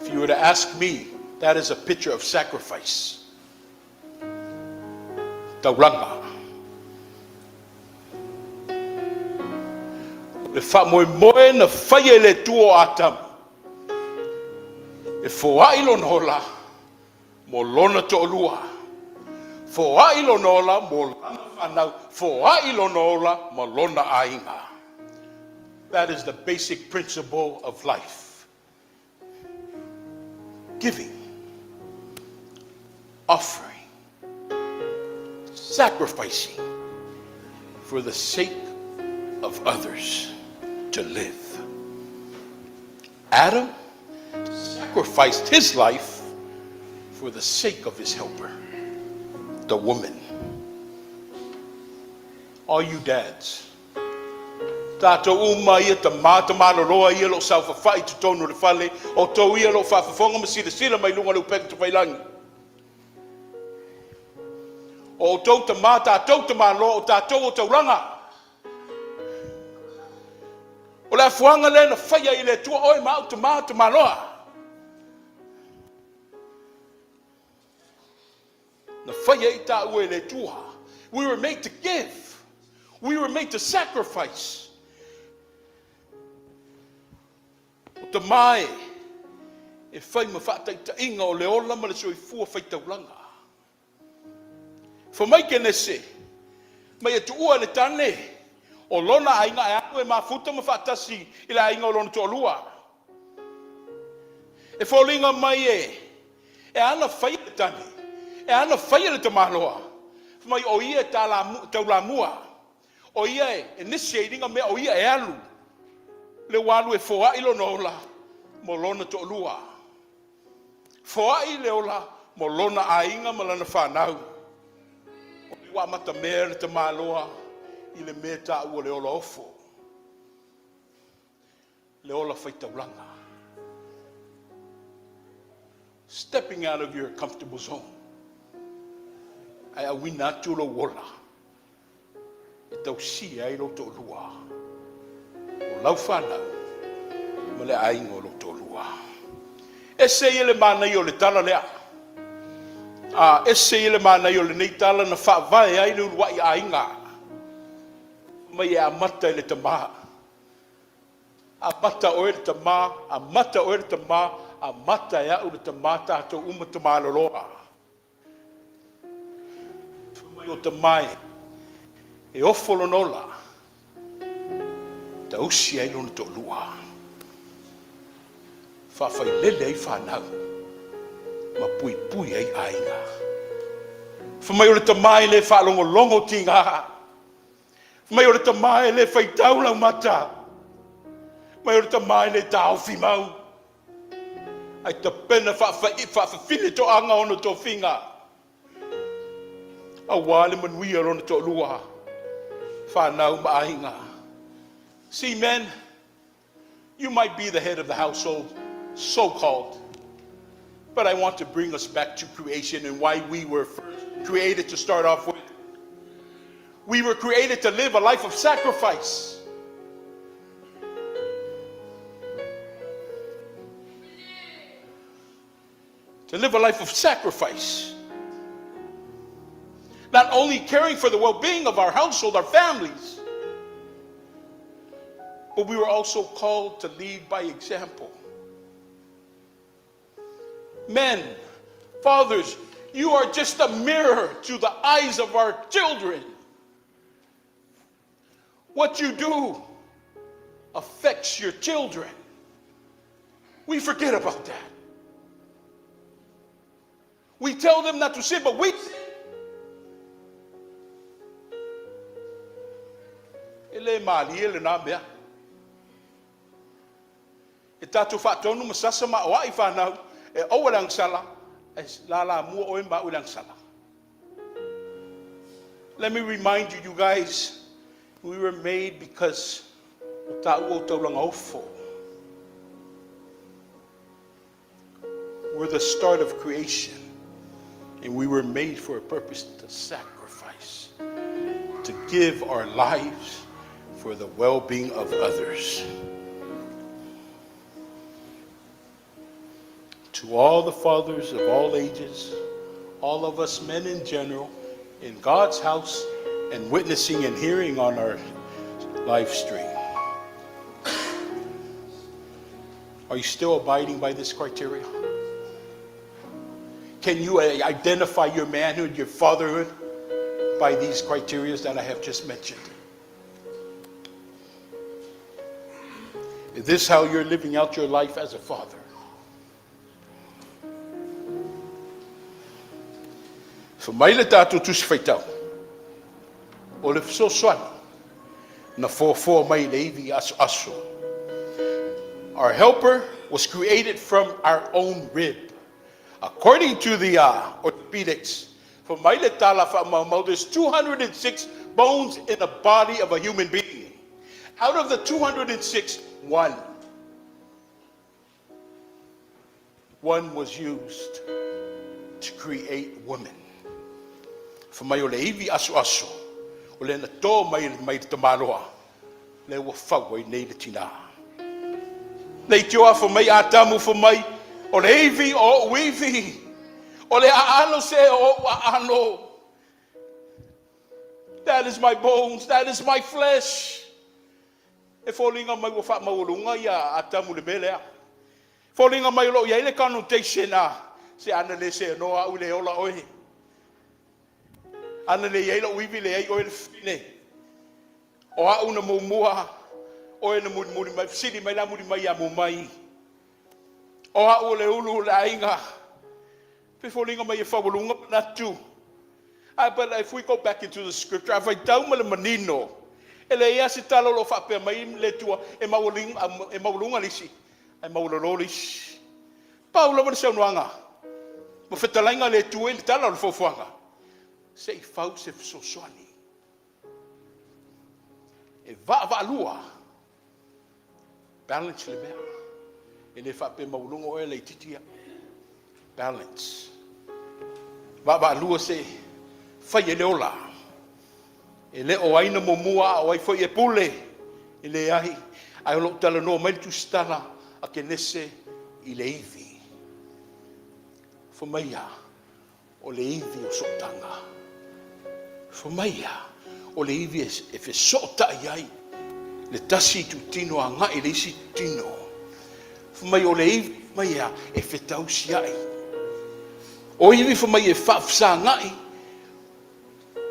If you were to ask me, that is a picture of sacrifice. Tauranga. Le fa moe moe na whaia le tuo Atamu. E whoailo nola mo lona to olua. Whoailo nola mo lana whanau. Whoailo nola mo lona ainga. That is the basic principle of life. Giving, offering, sacrificing for the sake of others to live. Adam sacrificed his life for the sake of his helper, the woman. All you dads, Tato umai ta mata maloroa ia lo sau fafai tu tonu le fale o tau ia lo fafafonga masira sila mai lunga lu pek tu wailangi. O tau ta mata tau ta malo o tatou o tauranga. O la fuanga le na whaia i le tua oi mau ta mata maloa. Na whaia i ta ue le tua. We were made to give. We were made to sacrifice. O ta mai e whai ma whaatai ta inga o le ola ma le soi fua whai tauranga. Fa mai ke nese, mai e tu ua le tane, o lona ainga e anu e mafuta ma whaatasi i le ainga o lona to olua. E wholinga mai e ana whai le tane, e ana whai le tamaloa. Fa mai o ia tau la mua, o ia e nese e ringa mea o ia e alu, le walu e whoa ilo no ola mo lona to olua. Whoa i le ola mo lona ainga ma lana whanau. Wa mata mere te maloa i le meta ua le ola ofo. Le ola whaitauranga. Stepping out of your comfortable zone. Ai a wina atu lo wola. E tau si ai lo to lua. O lau whanau. Ma le aingo lo to lua. E se i le mana i o le tala lea. Ese ile mana yo le nei tala na whaavae ai le uruai a inga. Mai e amata i le tama. Amata o e le tama, amata o e le tama, amata e au le tama tātou uma tama loloa. Mai o tamai, e ofolo nola, ta usi ai lona to lua. Whawhai lele ai whanau. Ma pui pui ai ainga. Whamai o le tamai le whaalongo longo tinga. Whamai o le tamai le whaitau lau mata. Mai o le tamai le tau whimau. Ai ta pena whawhine to anga ono to whinga. A wale manuia rona to lua. Whanau ma ainga. See men, you might be the head of the household, so-called. But I want to bring us back to creation and why we were first created to start off with. We were created to live a life of sacrifice. To live a life of sacrifice. Not only caring for the well-being of our household, our families, but we were also called to lead by example. Men, fathers, you are just a mirror to the eyes of our children. What you do affects your children. We forget about that. We tell them not to sin, but we sin. Ele mali ele na bea. E tatu whaatonu masasa ma o ai whanau. E owalang sala, e lala mua o imba ulang sala. Let me remind you, you guys, we were made because o ta'u o taulang ofo. We're the start of creation. And we were made for a purpose to sacrifice, to give our lives for the well-being of others. To all the fathers of all ages, all of us men in general, in God's house and witnessing and hearing on our live stream. Are you still abiding by this criteria? Can you identify your manhood, your fatherhood by these criteria that I have just mentioned? Is this how you're living out your life as a father? So maile tātou tusi whaitau. O le fesoswani. Na fōfō mai le iwi aso aso. Our helper was created from our own rib. According to the orthopedics, for maile tala whamau, there's 206 bones in the body of a human being. Out of the 206, one was used to create women. For mai o le iwi aso aso, o le na tō mai te tamaroa, le ua whau ai nei le tina. Nei tioa for mai Atamu for mai, o le iwi o uiwi, o le aano se o aano. That is my bones, that is my flesh. E fōlinga mai ua wha maurunga ia Atamu le melea. Fōlinga mai lo ia ile connotation a, se ana le se noa u le ola oe. Ana le ia ilo uiwi le ai oe le fine. O a una mumua, oe na muri mai, siri mai la muri mai a mumai. O a ule ulu le ainga. Pefolinga mai e whawalunga natu. But if we go back into the scripture, if I dauma le manino, ele ia se talo lo whapea mai le tua, e maulunga lisi, e maulolo lisi. Paula wale saunuanga. Mo whetalainga le tua, le tala lo fofuanga. Se I whau se fisoswani. E va lua. Balance le mea. E le whape maulunga oe le titia. Balance. Va lua se whai e le ola. E le o aina mo mua o ai whai e pule. E le ahi. Ai olo tala no mai tu stala a ke nese I le iwi. Whamaia o le iwi o sotanga. Whamaia o le iwi e whe sota ai. Le tasi tu tino a ngai le isi tino. Whamai o le iwi maia e whe tausi ai. O iwi whamai e whafsa ngai.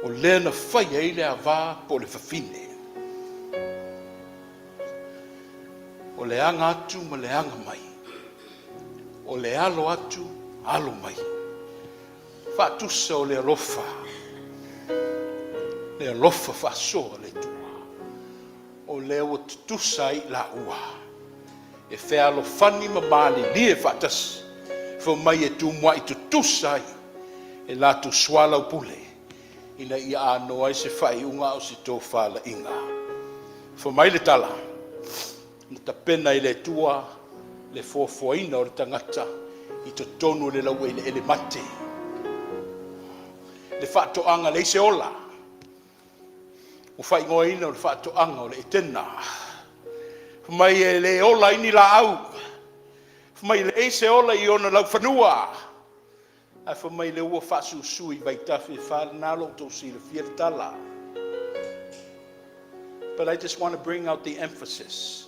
O lea na whai e le a wā po le whawhine. O le anga atu ma le anga mai. O le alo atu, alo mai. Whatusa o le alofa. Le alofa whasoa le tua. O le o tutusa I la ua. E whea alo whani ma mani ni e whatas. Wha mai e tu mua I tutusa I. E la tu swala upule. Ina I ano ai se whai unga o se tō whala inga. Wha mai le tala. Na ta pena I le tua. Le fōfoina o le tangata. I to tonu le lau e le mate. Le whatoanga le se ola. O whai ngoa ina o le whatoanga o le Etena. Mai e le ola ini la au. Mai le se ola I ona lau whanua. A mai le ua whasu sui vai tafi whanalo to si le fiatala. But I just want to bring out the emphasis.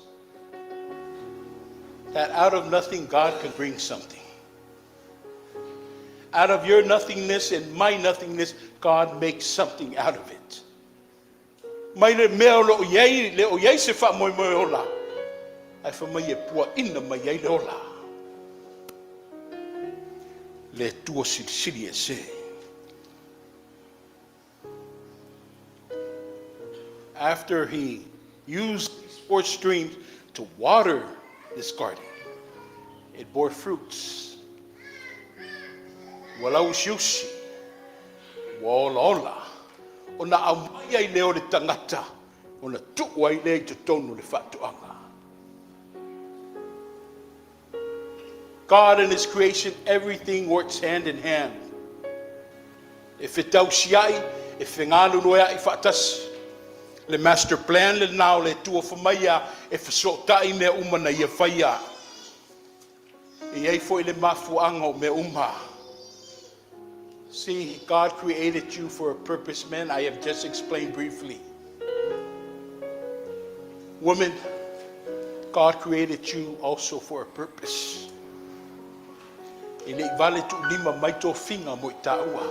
That out of nothing, God can bring something. Out of your nothingness and my nothingness, God makes something out of it. Mai le mea o iei se wha moi ola. Ai wha mai e pua ina mai iei le ola. Le tua siri e se. After he used these 4 streams to water this garden, it bore fruits. Walau siusi, waolaola, o na amai ai leo le tangata, o na tuku ai leo te tonu le whatuanga. God and His creation, everything works hand in hand. If it does yai, if it ngalu noya, if atas le master plan le now le tua famaya, if so tai me umana ia faya, iei foi le mafuango me umha. See, God created you for a purpose, man. I have just explained briefly. Woman, God created you also for a purpose. Ele vale tu lima mai tō whinga mo I tāua.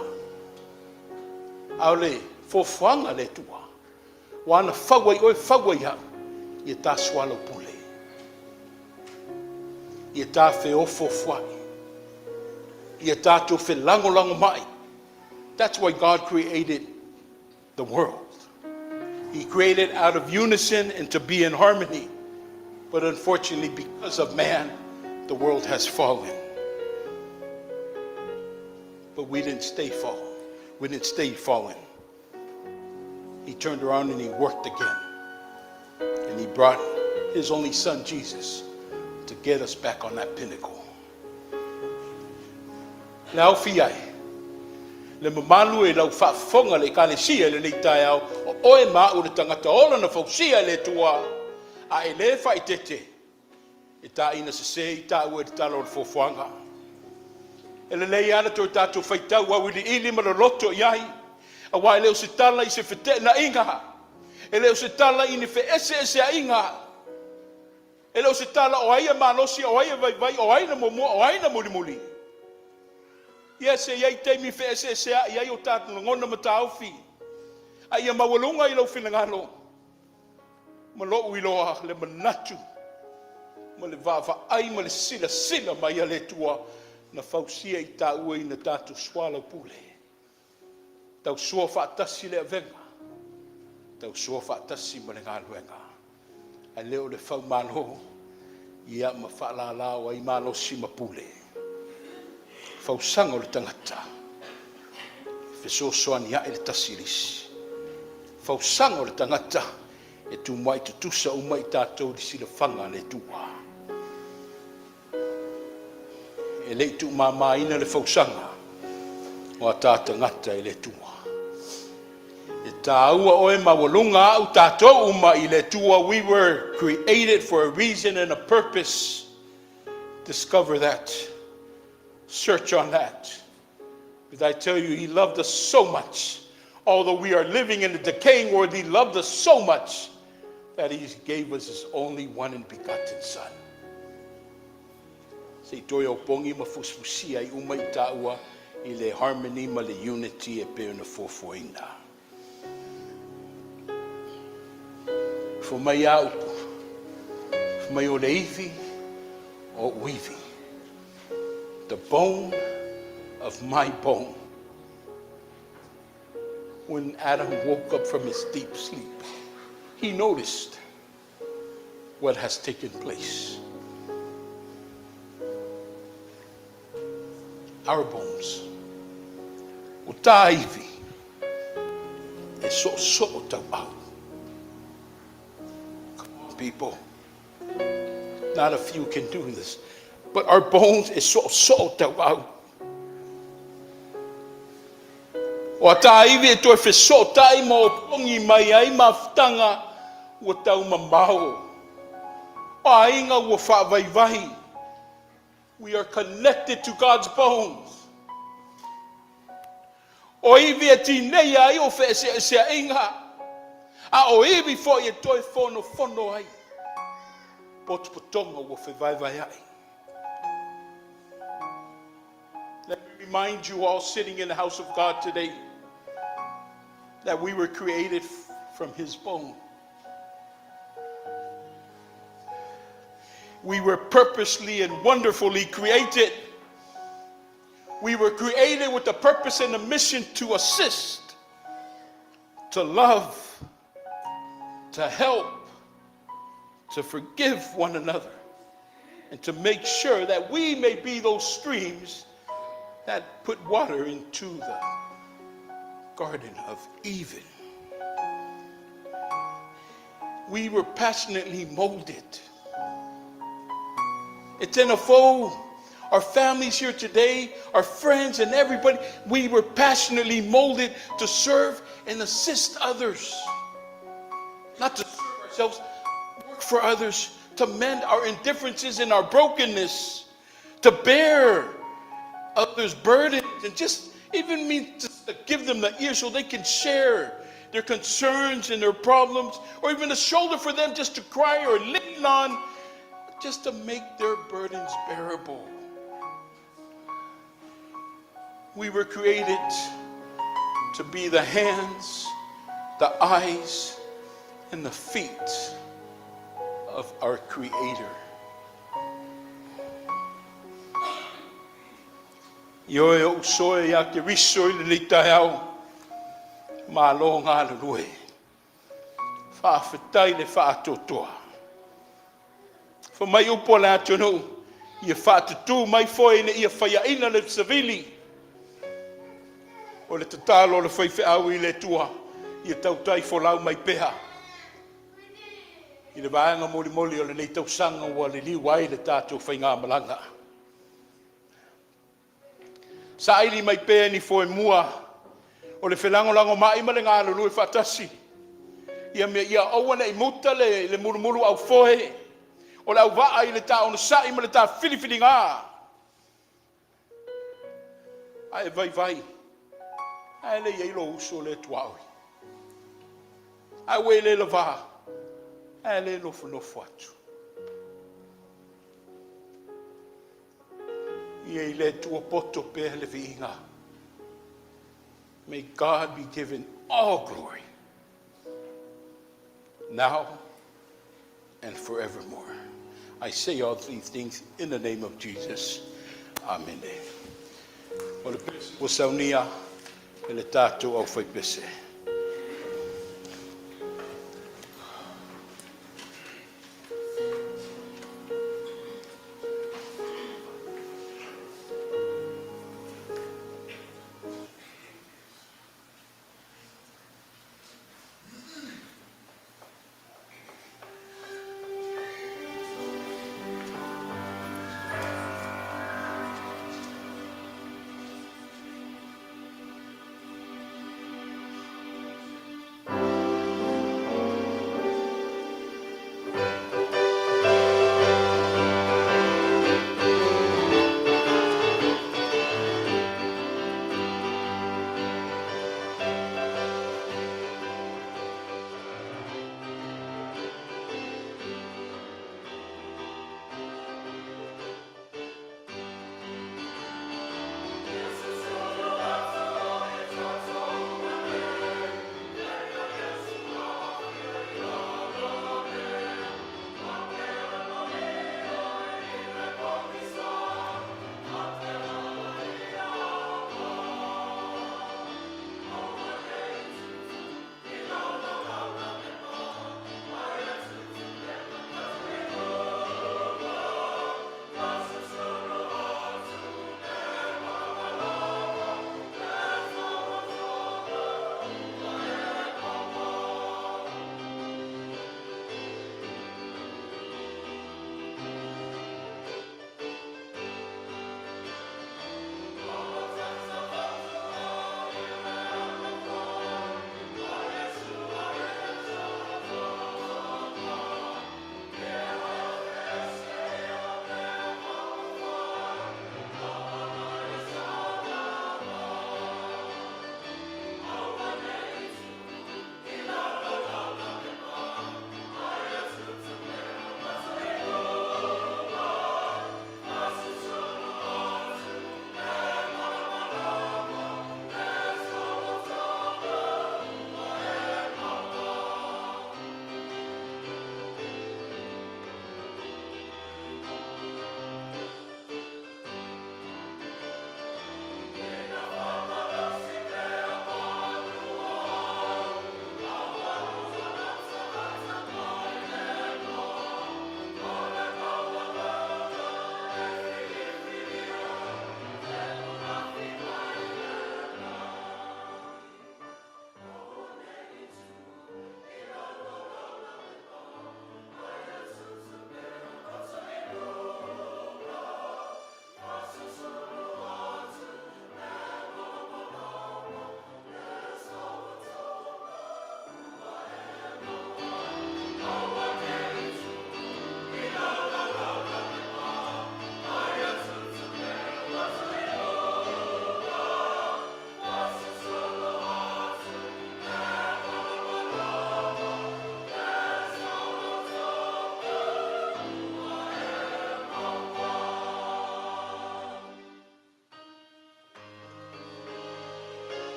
Aole, fōwhanga le tua. Wana whawai oi whawai ha. I tā swallow pule. I tā whiofo whai. I tā tō whelango mai. That's why God created the world. He created out of unison and to be in harmony. But unfortunately, because of man, the world has fallen. But we didn't stay fallen. We didn't stay fallen. He turned around and He worked again. And He brought His only Son, Jesus, to get us back on that pinnacle. Now, fiai. Le mamalu e lau whaafonga le kalesia le nei tai au, o oe maa ure tangata ola na whausia le tua, a e le whaitete, e tā ina se se, I tā ua e talo le whawhanga. E le lei ana tō tātou whaitau, wa wili ili ma le loto iai, a wai leo se tala I se whete na inga, e leo se tala I ne whe ese a inga, e leo se tala o aia malosi, o aia vai, o aina momo, o aina muli. Yes, iai teimi whe ese a iai o tātou ngona matauwhi. A ia mawalunga I lau whinangalo. Ma lo uiloa le manatu. Ma le vava ai ma le sila mai a le tua. Na whausia I tā ua I na tātou swallow pule. Tau sua whaatasi le avenga. Tau sua whaatasi ma le ngā luenga. A leo le whau malo. Ia ma whaalalao ai malo si ma pule. Whausanga o le tangata. Whesosoani a le tasirisi. Whausanga o le tangata. E tu mai tu tusa o mai tātou di sila whanga le tua. E lei tu mamaina le whausanga. O a tāta ngata I le tua. E tāua oe mawalunga au tātou uma I le tua. We were created for a reason and a purpose. Discover that. Search on that. Because I tell you, He loved us so much. Although we are living in a decaying world, He loved us so much that He gave us His only one and begotten Son. Se toi o pongi ma fusfusia I uma I tāua I le harmony ma le unity e peo na fofoina. Fo mai au, fo mai o le iwi o uiwi. The bone of my bone. When Adam woke up from his deep sleep, he noticed what has taken place. Our bones. O tā iwi e so tau au. Come on, people. Not a few can do this. But our bones is so tau au. O a tā iwi e toi wheso tai ma o pongi mai ai ma whtanga ua tau mamao. O a inga ua whaavaivahi. We are connected to God's bones. O iwi e tinei ai o whese a inga. A o iwi fo I e toi whono ai. Potonga ua whevaivahi ai. Let me remind you all sitting in the house of God today that we were created from His bone. We were purposely and wonderfully created. We were created with a purpose and a mission to assist, to love, to help, to forgive one another, and to make sure that we may be those streams that put water into the Garden of Eden. We were passionately molded. Etena Fou our families here today, our friends and everybody, we were passionately molded to serve and assist others. Not to serve ourselves, work for others, to mend our indifferences and our brokenness, to bear others' burdens, and just even mean to give them the ear so they can share their concerns and their problems, or even a shoulder for them just to cry or lean on, just to make their burdens bearable. We were created to be the hands, the eyes, and the feet of our Creator. Yo soe ya ke riso i le taiao ma lo ngā lue. Whawhetai le whaatotoa. For mai upo la tonu, ia whaatutu mai foi ne ia whaiaina le savili. O le tatalo le whaiwhi au i le tua, ia tautai wholau mai peha. I le vaanga moli moli o le nei tausanga ua le liwai le tātou whainga malanga. Sa aili mai pēa ni foi mua, o le whelango mai ma le ngā lulu e whatasi. Ia awana i muta le muru au foe, o le au waa i le tā ono sai ma le tā whiliwhili ngā. Ai vai. Ai le ilo uso le tuaui. Ai wei le lava. Ai le nofo atu. Ia le tua poto pe le viinga. May God be given all glory, now and forevermore. I say all these things in the name of Jesus. Amen. O le pese o saunia e le tātou au whai pese.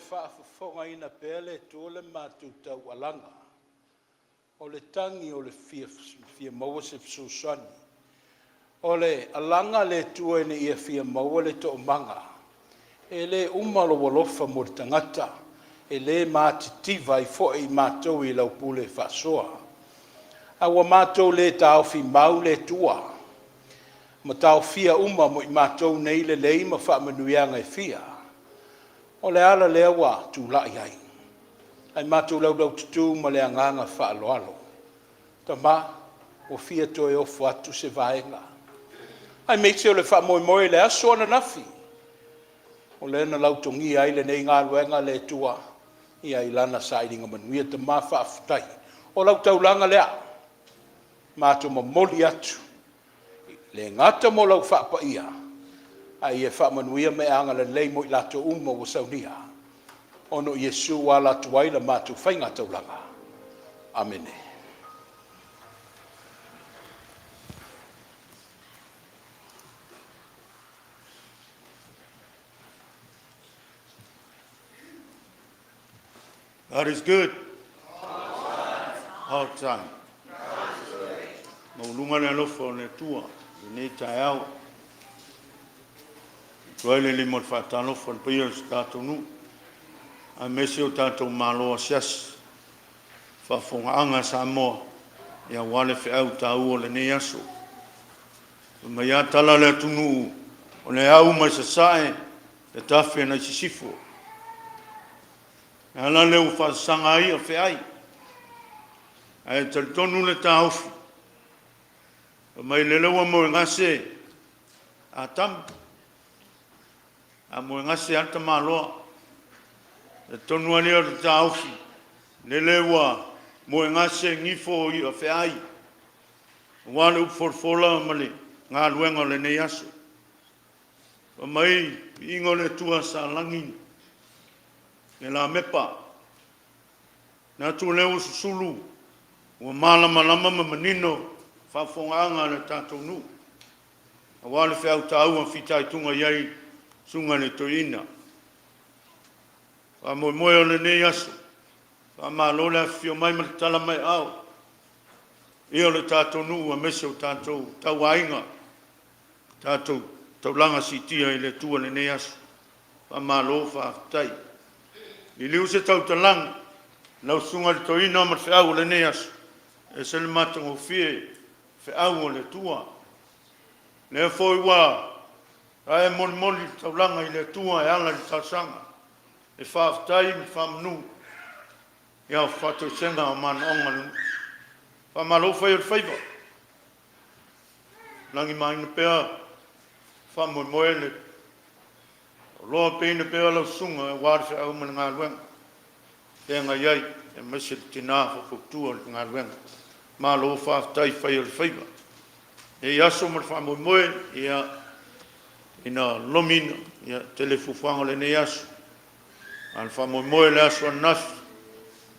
whaafafonga ina pele tole mātou tau alanga. O le tangi o le fia maua se fsusani. O le alanga le tua ina ia fia maua le to manga. E le umalo walofa mo le tangata. E le mātitiva i fo i mātou i lau pule whasoa. Awa mātou le tau fi mau le tua. Ma tau fia uma mo i mātou nei le leima wha manuianga e fia. O le ala lea wa tu lai ai. Ai mātou lau tutu ma le anganga wha aloalo. Ta ma, o fia toi o fuatu se vaenga. Ai meitse o le wha moi moi le aso ana nafi. O le na lau tongi ai le nei ngā luenga le tua. Ia ilana sa iringa manuia ta ma wha afutai. O lau taulanga lea. Mātou ma moli atu. Le ngata mo lau wha pa ia. Ai e wha manuia me anga le lei mo i lato uma o saunia. Ono Yesu wa latu waila mātou whainga taulanga. Amene. God is good. All the time. Maulunga le alofo le tua. Nei tai au. Tuaile li mo whatano fo le pia se tātou nu. A mesi o tātou māloa sias. Whafonga anga Samoa. Ia wale whi au tāu o le nei aso. Mai a tala le atunu. O le au mai sa sae. Le tawhi na sisifo. Ala leu whasanga ai o whi ai. Ai talitonu le tāufi. Mai le lewa mo ngase Atamu. A mo ngase ata maloa. Le tonu ali o le tāufi. Le lewa mo ngase ngifo i o whi ai. Wale uforfola male ngā luenga le nei aso. Mai ingo le tua sa langini. E la mepa. Na tu leo susulu. Ua malama lama manino. Whawhonganga le tātou nu. A wale whiau tāua whitai tunga iai. Sunga le toina. Wha moe moe o le nei aso. Wha maa lola whio mai ma le tala mai au. Ia le tātou nu a mese o tātou tauainga. Tātou taulanga si tia i le tua le nei aso. Wha maa lo whaafitai. I liu se tau talang, lau sunga le toina ma whiau le nei aso. E se le matang o fie, whiau o le tua. Le foi wā, rae moli moli taulanga i le tua e ala le tausanga. E whaafitai mi whamanu. Ia whatou senga o mana onga nu. Whamalo whai o le whaiva. Langi mai na pēa, whamoe moe le loa peina pēa lau sunga e wāri whiau mana ngā luenga. E ngā iai, e mese tina whakoutua le ngā luenga. Mā lo whaafitai whai o le whaiva. E aso ma le whamoe moe, ia ina lomina, ia telefufuanga le nei aso. Al whamoe moe le aso anafi.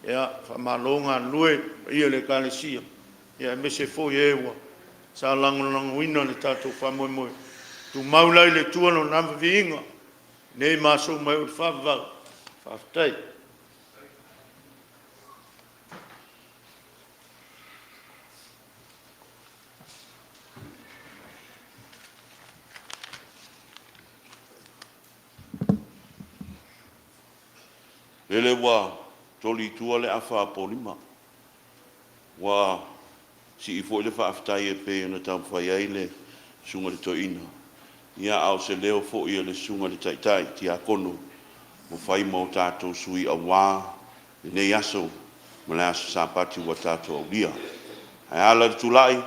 Ia whamalo ngā lue, ia le kālesia. Ia mese fo i ewa. Sa langolango ina le tātou whamoe moe. Tu maulai le tuano nama viinga. Nei maso mai o le whawau. Whaftai. Ele wa toli tua le afa polima. Wa si ifo le whaafitai e pe na tau whai le sunga le toina. Ia au se leo fo ia le sunga le taitai ti a kono. Mo whai mau tātou sui a wā. Nei aso. Ma le aso sāpati wa tātou au lia. Ai ala le tulai.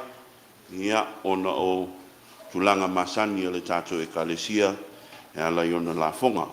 Ia ona o tulanga masani le tātou e kalesia. E ala iona la fonga.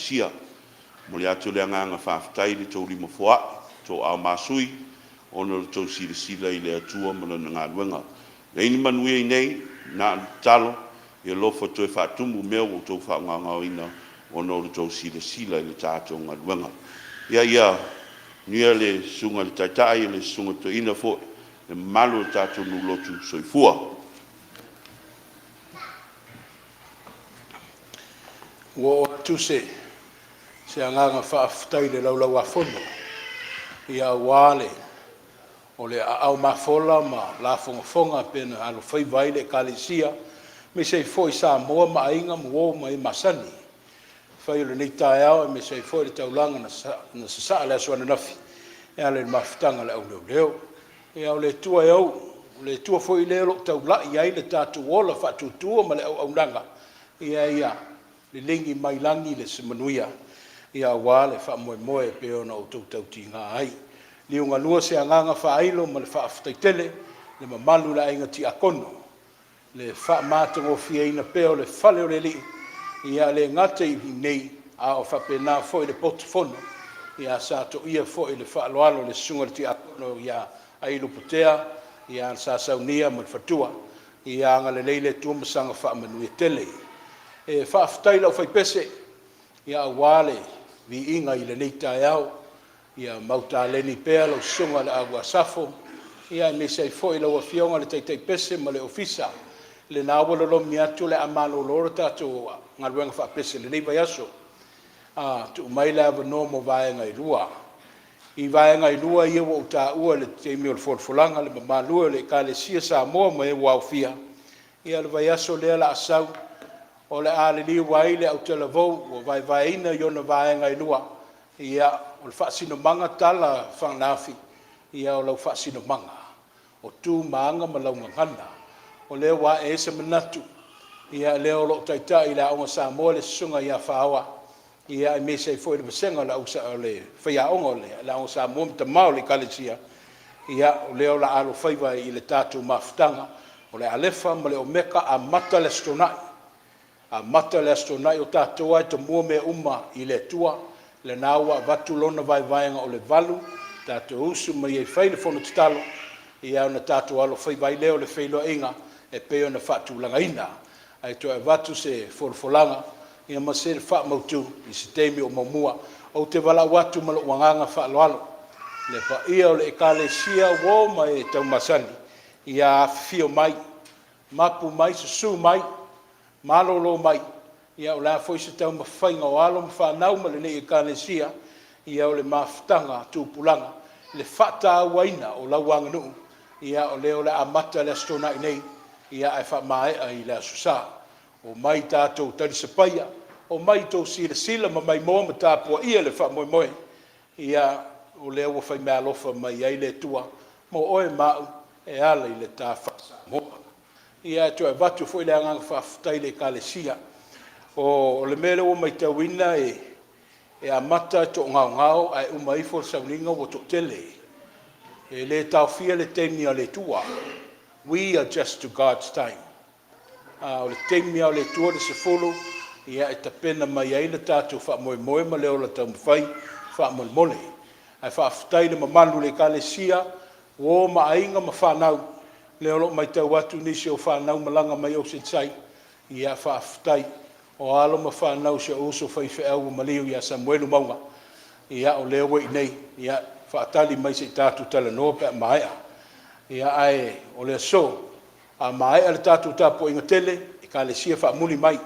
kalesia. Mo le atu le anganga whaafitai le tau lima fua, tau au masui, ono le tau sila i le atua mana ngā luenga. Reini manuia i nei, nā talo, e lofa toi whaatumu mea o tau whaangangau ina, ono le tau sila i le tātou ngā luenga. Ia, nia le sunga le taitai, le sunga to ina fo, le malu le tātou nulotu soifua. Wo atu se anganga whaafitai le laulau a whono. Ia wale, o le au mafola ma la fonga pena alo whaiwai le kalesia, me sei foi Samoa ma ainga mo ma i masani. Whai le nei tae au, me sei foi le taulanga na sasa le aswana nafi. Ia le mawhitanga le au leo. Ia o le tua e au, le tua foi leo taula iai le tatu ola whatutua ma le au nanga. Ia, le lingi mai langi le simanuia. Ia wale wha moe pe ona o tautau ti ngā ai. Li unga lua se anganga wha ailo ma le wha aftaitele, le mamalu la inga ti akono. Le wha mātango fia ina peo le whale o le li. Ia le ngate i nei a o wha pena fo i le portofono. Ia sato ia fo i le wha aloalo le sunga ti akono ia ailo putea. Ia sa saunia ma le fatua. Ia anga le leile tuamasanga wha manuia tele. E wha aftaila o whai pese. Ia wale vi inga i le nei tae au. Ia mauta leni pea lau sunga le agua safo. Ia me sei foi lau a fionga le teitei pese ma le ofisa. Le nāwala lo mi atu le amalo lora tātou ngā ruenga wha pese le nei vai aso. Tu mai le ava nomo vaenga i lua. I vaenga i lua ia wa uta ua le teimi o le forfolanga le mamalua le ka le sia Samoa ma e wau fia. Ia le vai aso lea la asau. O le ale li wai le au tela vau o vai vaina i ona vaenga i lua. Ia o le whaasino manga tala whangnafi. Ia o lau whaasino manga. O tū maanga ma lau ngangana. O leo wa e se manatu. Ia leo lo taitai la onga Samoa le sunga ia whaawa. Ia e me se foi le masenga la usa o le whaia onga le. La onga Samoa mta mao le kalesia. Ia o leo la alo whaiva i le tātou mafutanga. O le alefa ma le omeka a mata le stonai. A mata le astonai o tātou ai te mua mea uma i le tua. Le naua vatu lona vai vaenga o le valu. Tātou usu ma i e whaile fono titalo. Ia ona tātou alo whai vai leo le whailo inga. E peo na whatu langa ina. Ai toa e vatu se forfolanga. Ia ma se wha mautu i se teimi o mamua. O te wala watu ma lo wanganga wha aloalo. Le pa ia o le ekalesia wo ma e tau masani. Ia fio mai. Mapu mai, susu mai. Malolo mai. Ia o la foi se tau mawhainga o alo mwhanau ma le nei ekalesia. Ia o le mawhtanga tūpulanga. Le whata waina o lauanga nuu. Ia o leo le amata le astona i nei. Ia e wha maea i le asusa. O mai tātou tari sapaia. O mai tau sila ma mai moa ma tāpua ia le wha moe moe. Ia o leo o whai mea lofa mai ai le tua. Mo oe mau e ala i le tā whasa moa. Ia to e vatu foi le anganga whaafutai le kalesia. O le mele o mai tauina e amata to ngau ai umai for sauninga o to tele. E le tauwhia le teimi a le tua. We are just to God's time. O le teimi a le tua le sefolo. Ia e tapena mai ai le tātou wha moe moe ma leo la tau mwhai wha moe mole. Ai whaafutai le mamalu le kalesia. O ma ainga ma whanau. Leo lo mai tau atu nisi o whanau malanga mai o se tsai. Ia whaafutai. O alo ma whanau se uso whaife au maliu ia Samuelu maunga. Ia o leo wei nei. Ia whaatali mai se tātu tala noa pe maea. Ia ai o leo so. A maea le tātu tāpo inga tele. I ka le sia whaamuli mai.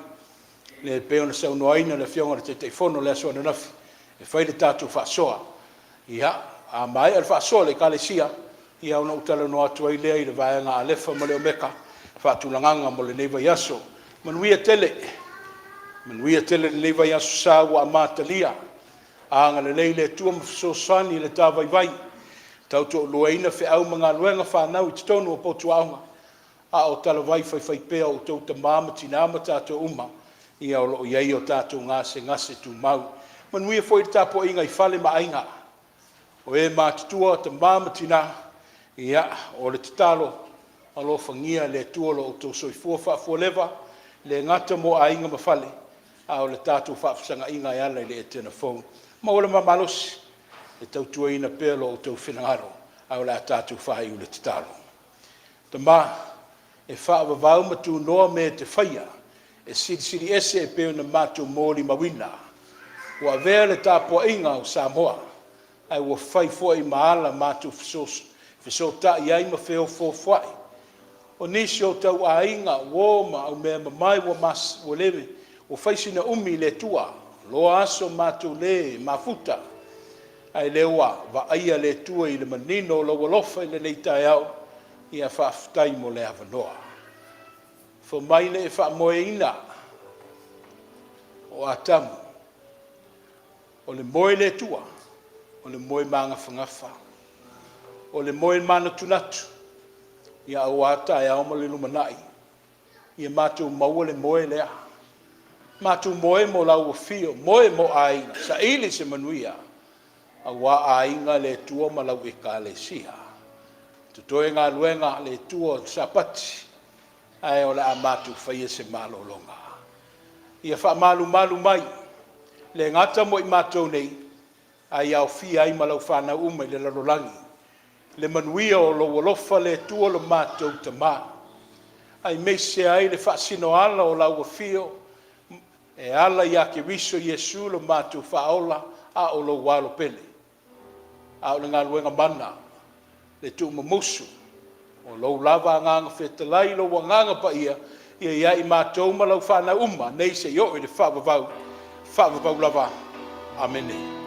Le peo na sau noaina le fionga le te fono le aso nafi. E whai le tātu whaasoa. Ia a maea le whaasoa le ka le sia. Ia ona utala no atu ai lea i le vaenga a lefa ma leo meka. Whaatulanganga mo le neiva yaso. Manuia tele le neiva yaso sa wa amatalia. Anga le leile tua mafisosani le tā vai. Tau to luaina fe au mga luenga whanau i titonu o potu aunga. A o tala vai whai pea o tau ta mama tinama tātou uma. Ia o loo iei o tātou ngase tu mau. Manuia foi le tāpo inga i whale ma ainga. O e mātutua ta mama tinama. Ia, o le titalo, alo whangia le tuolo o tō soifua whaafualewa, le ngata mo a inga mawhale, a o le tātou whaafusanga inga i ala i le Etena Fou. Ma o le mamalosi, e tau tuaina pēlo o tau whinangaro, a o le a tātou whai u le titalo. Ta mā, e whaavavau matu noa me te whaia, e siri ese e pēo na mātou mōri mawina. Ua vea le tāpua inga o Samoa, ai ua whai fua i maala mātou whisota i ai ma wheo fōwhai. O nisi o tau a inga, wōma au mea mamai wa mas wa lewe, o whaisina umi le tua, loa aso mātou le, mafuta. Ai lewa, wa aia le tua i le manino lo walofa i le leitai au, ia whaafutai mo le avanoa. Fo maine e whaamoe ina, o Atamu, o le moe le tua, o le moe manga whangafa, o le moe mana tunatu, ia au ata e au ma le lumanai, ia mātou maua le moe lea, mātou moe mo lau o fio, moe mo aina, sa ili se manuia, a wa ainga le tua ma lau e ka le sia. Tutoe ngā luenga le tua sapati, ai o le a mātou whaia se malo longa. Ia wha malu mai, le ngata mo i mātou nei, ai au fia ai ma lau whana uma i le larolangi, le manuia o lo walofa le tua lo mātou ta mā. Ai meise ai le whaasino ala o lau o fio, e ala ia ke wiso Yesu lo mātou whaola a o lo walo pele. A o le ngā luenga mana, le tu mamusu, o lo lava nganga whetalai lo wanganga pa ia i mātou ma lau whana uma, nei se yo i le whaavavau lava. Amene.